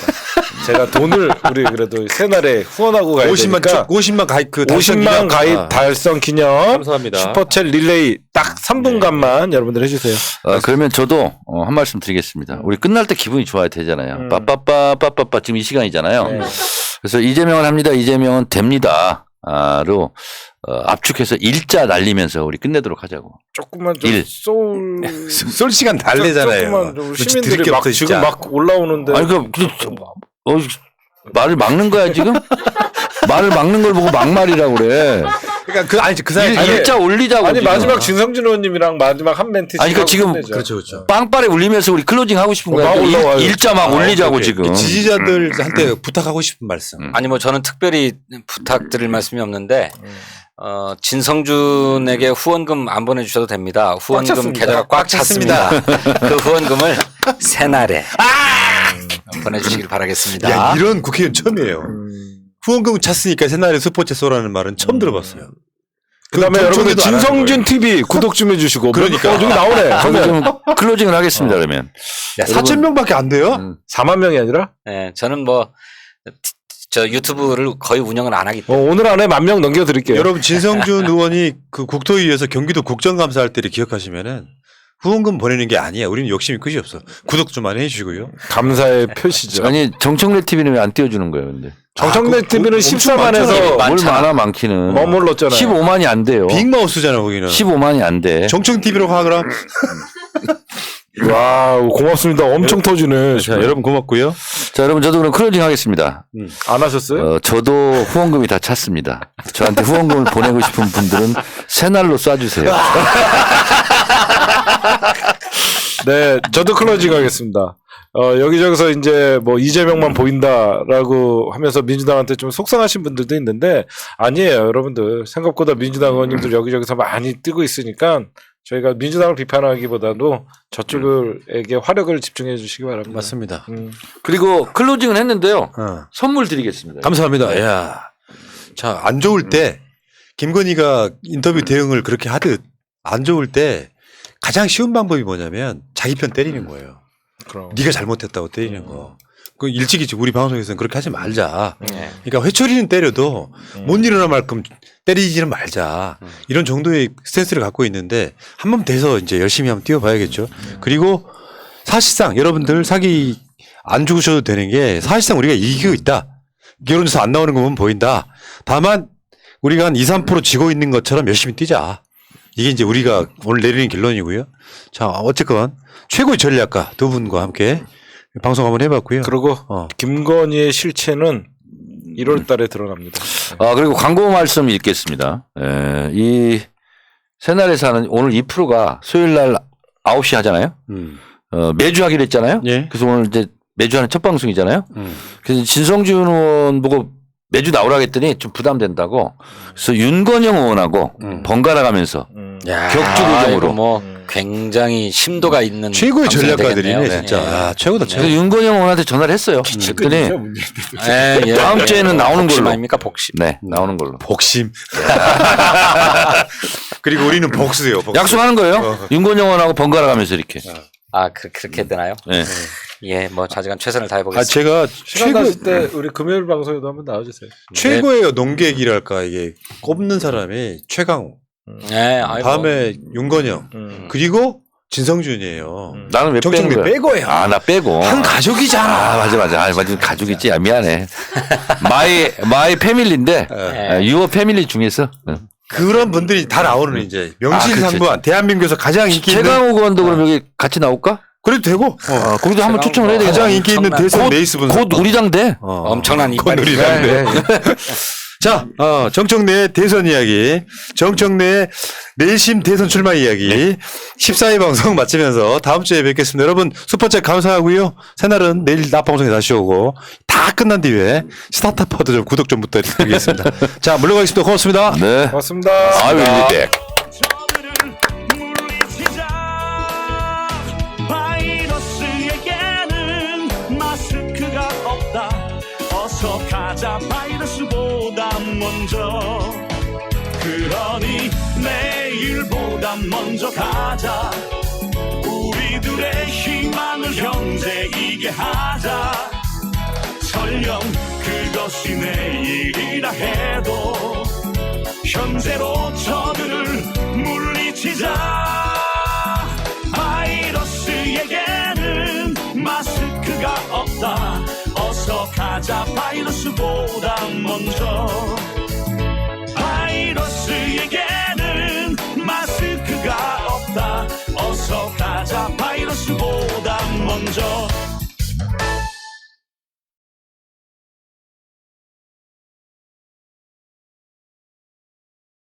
제가 돈을 우리 그래도 새날에 후원하고 가야 50만 되니까 50만 가입 50만 가입 달성 기념 감사합니다. 슈퍼챗 릴레이 딱 3분간만 여러분들 해주세요. 그러면 저도 한 말씀 드리겠습니다. 우리 끝날 때 기분이 좋아야 되잖아요. 빠빠빠 지금 이 시간이잖아요. 네. 그래서 이재명은 합니다. 이재명은 됩니다. 로 압축해서 일자 날리면서 우리 끝내도록 하자고. 조금만 좀 일. 쏠 시간 달래잖아요. 조금만 좀 너 시민들이 드릴 게 막 없어, 지금 진짜. 막 올라오는데. 아니 말을 막는 거야 지금? 말을 막는 걸 보고 막말이라고 그래. 그러니까 그 사이 일자 올리자고. 아니 지금. 마지막 진성준 의원님이랑 마지막 한 멘트. 아니, 그러니까 지금 그렇죠. 빵빠레 울리면서 우리 클로징 하고 싶은 거야. 막 올라와요. 일자 막 올리자고 오케이. 지금. 지지자들한테 부탁하고 싶은 말씀. 아니 뭐 저는 특별히 부탁드릴 말씀이 없는데 진성준에게 후원금 안 보내주셔도 됩니다. 후원금 찼습니다. 계좌가 꽉 찼습니다. 그 후원금을 새날에 보내주시길 바라겠습니다. 야, 이런 국회의원 처음이에요. 후원금 찼으니까 새날에 스포츠 쏘라는 말은 처음 들어봤어요. 그다음에 여러분들 정청래도 안 하는 진성준 TV 구독 좀 해주시고. 그러니까. 저기 나오네. 저도 좀 클로징을 하겠습니다 그러면. 야, 4,000명밖에 안 돼요? 4만 명이 아니라 네, 저는 뭐 저 유튜브를 거의 운영을 안 하기 때문에 오늘 안에 10,000명 넘겨드릴게요. 여러분 진성준 의원이 그 국토위에서 경기도 국정감사할 때를 기억하시면은 후원금 보내는 게 아니야. 우리는 욕심이 끝이 없어. 구독 좀 많이 해주시고요. 감사의 표시죠. 아니 정청래 TV는 왜 안 띄워주는 거예요 근데? 정청래 TV는 엄청 14만에서 많잖아. 뭘 많아 많기는. 머물렀잖아요. 15만이 안 돼요. 빅마우스잖아 거기는. 15만이 안 돼. 정청 TV로 가 그럼. 와 고맙습니다. 엄청 터지네. 자, 여러분 고맙고요. 자 여러분 저도 그럼 클로징 하겠습니다. 안 하셨어요? 저도 후원금이 다 찼습니다. 저한테 후원금을 보내고 싶은 분들은 새날로 쏴주세요. 네, 저도 클로징 하겠습니다. 여기저기서 이제 뭐 이재명만 보인다라고 하면서 민주당한테 좀 속상하신 분들도 있는데 아니에요, 여러분들. 생각보다 민주당 의원님들 여기저기서 많이 뜨고 있으니까 저희가 민주당을 비판하기보다도 저쪽에게 화력을 집중해 주시기 바랍니다. 맞습니다. 그리고 클로징은 했는데요. 어. 선물 드리겠습니다. 감사합니다. 야, 자, 안 좋을 때 김건희가 인터뷰 대응을 그렇게 하듯 안 좋을 때 가장 쉬운 방법이 뭐냐면 자기 편 때리는 거예요. 그럼. 네가 잘못했다고 때리는 거. 그 일찍이 우리 방송에서는 그렇게 하지 말자. 네. 그러니까 회초리는 때려도 못 일어날 만큼 때리지는 말자. 이런 정도의 스탠스를 갖고 있는데 한 번 돼서 이제 열심히 한번 뛰어봐야겠죠. 그리고 사실상 여러분들 사기 안 죽으셔도 되는 게 사실상 우리가 이기고 있다. 여론조사 안 나오는 거 보면 보인다. 다만 우리가 한 2, 3% 지고 있는 것처럼 열심히 뛰자. 이게 이제 우리가 오늘 내리는 결론이고요. 자, 어쨌건 최고의 전략가 두 분과 함께 방송 한번 해봤고요. 그리고 김건희의 실체는 1월 달에 드러납니다. 그리고 광고 말씀 읽겠습니다. 이 새날에서 하는 오늘 2%가 수요일 날 9시 하잖아요. 매주 하기로 했잖아요. 예. 그래서 오늘 이제 매주 하는 첫 방송이잖아요. 그래서 진성준 의원 보고 매주 나오라고 했더니 좀 부담된다고. 그래서 윤건영 의원하고 번갈아 가면서 야, 격주 구정으로. 이거 뭐 굉장히 심도가 있는 최고의 방송이 전략가들이네 되겠네요. 진짜. 예. 아, 최고다 최고. 그래서 윤건영 의원한테 전화를 했어요. 그랬더니 예, 예. 다음 주에는 나오는 복심 걸로. 아닙니까 복심. 네, 나오는 걸로. 복심. 그리고 우리는 복수예요. 복수. 약속하는 거예요. 윤건영 의원하고 번갈아 가면서 이렇게. 아 그렇게 되나요? 네. 예, 뭐 자지간 최선을 다해보겠습니다. 아, 제가 시간 나실 때 우리 금요일 방송에도 한번 나와주세요. 최고의 농객이랄까 이게 꼽는 사람이 최강우. 예, 아이고. 다음에 윤건영. 그리고 진성준이에요. 나는 왜 빼는 정청래 거야? 빼고야. 아, 나 빼고. 한 가족이잖아. 아, 맞아. 아, 맞아. 가족이지. 아, 미안해. 마이 패밀리인데, 예. 유어 패밀리 중에서. 그런 분들이 다 나오는 이제 명실상부한 대한민국에서 가장 인기 있는 최강욱 의원도 그럼 여기 같이 나올까? 그래도 되고 거기도 한번 초청을 해야 되겠다. 가장 인기 있는 엄청난- 대선 레이스 분석. 곧 우리 당 돼. 엄청난 곧 이빨이 우리 있어요. 당 돼. 자, 정청래의 대선 이야기, 정청래의 내심 대선 출마 이야기, 14회 방송 마치면서 다음 주에 뵙겠습니다. 여러분, 슈퍼챗 감사하고요. 새날은 내일 낮 방송에 다시 오고, 다 끝난 뒤에 스타트업도 좀 구독 좀 부탁드리겠습니다. 자, 물러가겠습니다. 고맙습니다. 네. 고맙습니다. I will be back. 저들을 물리치자. 바이러스에게는 마스크가 없다. 어서 가자 바이러스보다 먼저. 그러니 내일보다 먼저 가자. 우리들의 희망을 형제이게 하자. 설령 그것이 내일이라 해도 현재로 저들을 물리치자. 바이러스에게는 마스크가 없다. 어서 가자 바이러스보다 먼저. 바이러스에게는 마스크가 없다. 어서 가자 바이러스보다 먼저.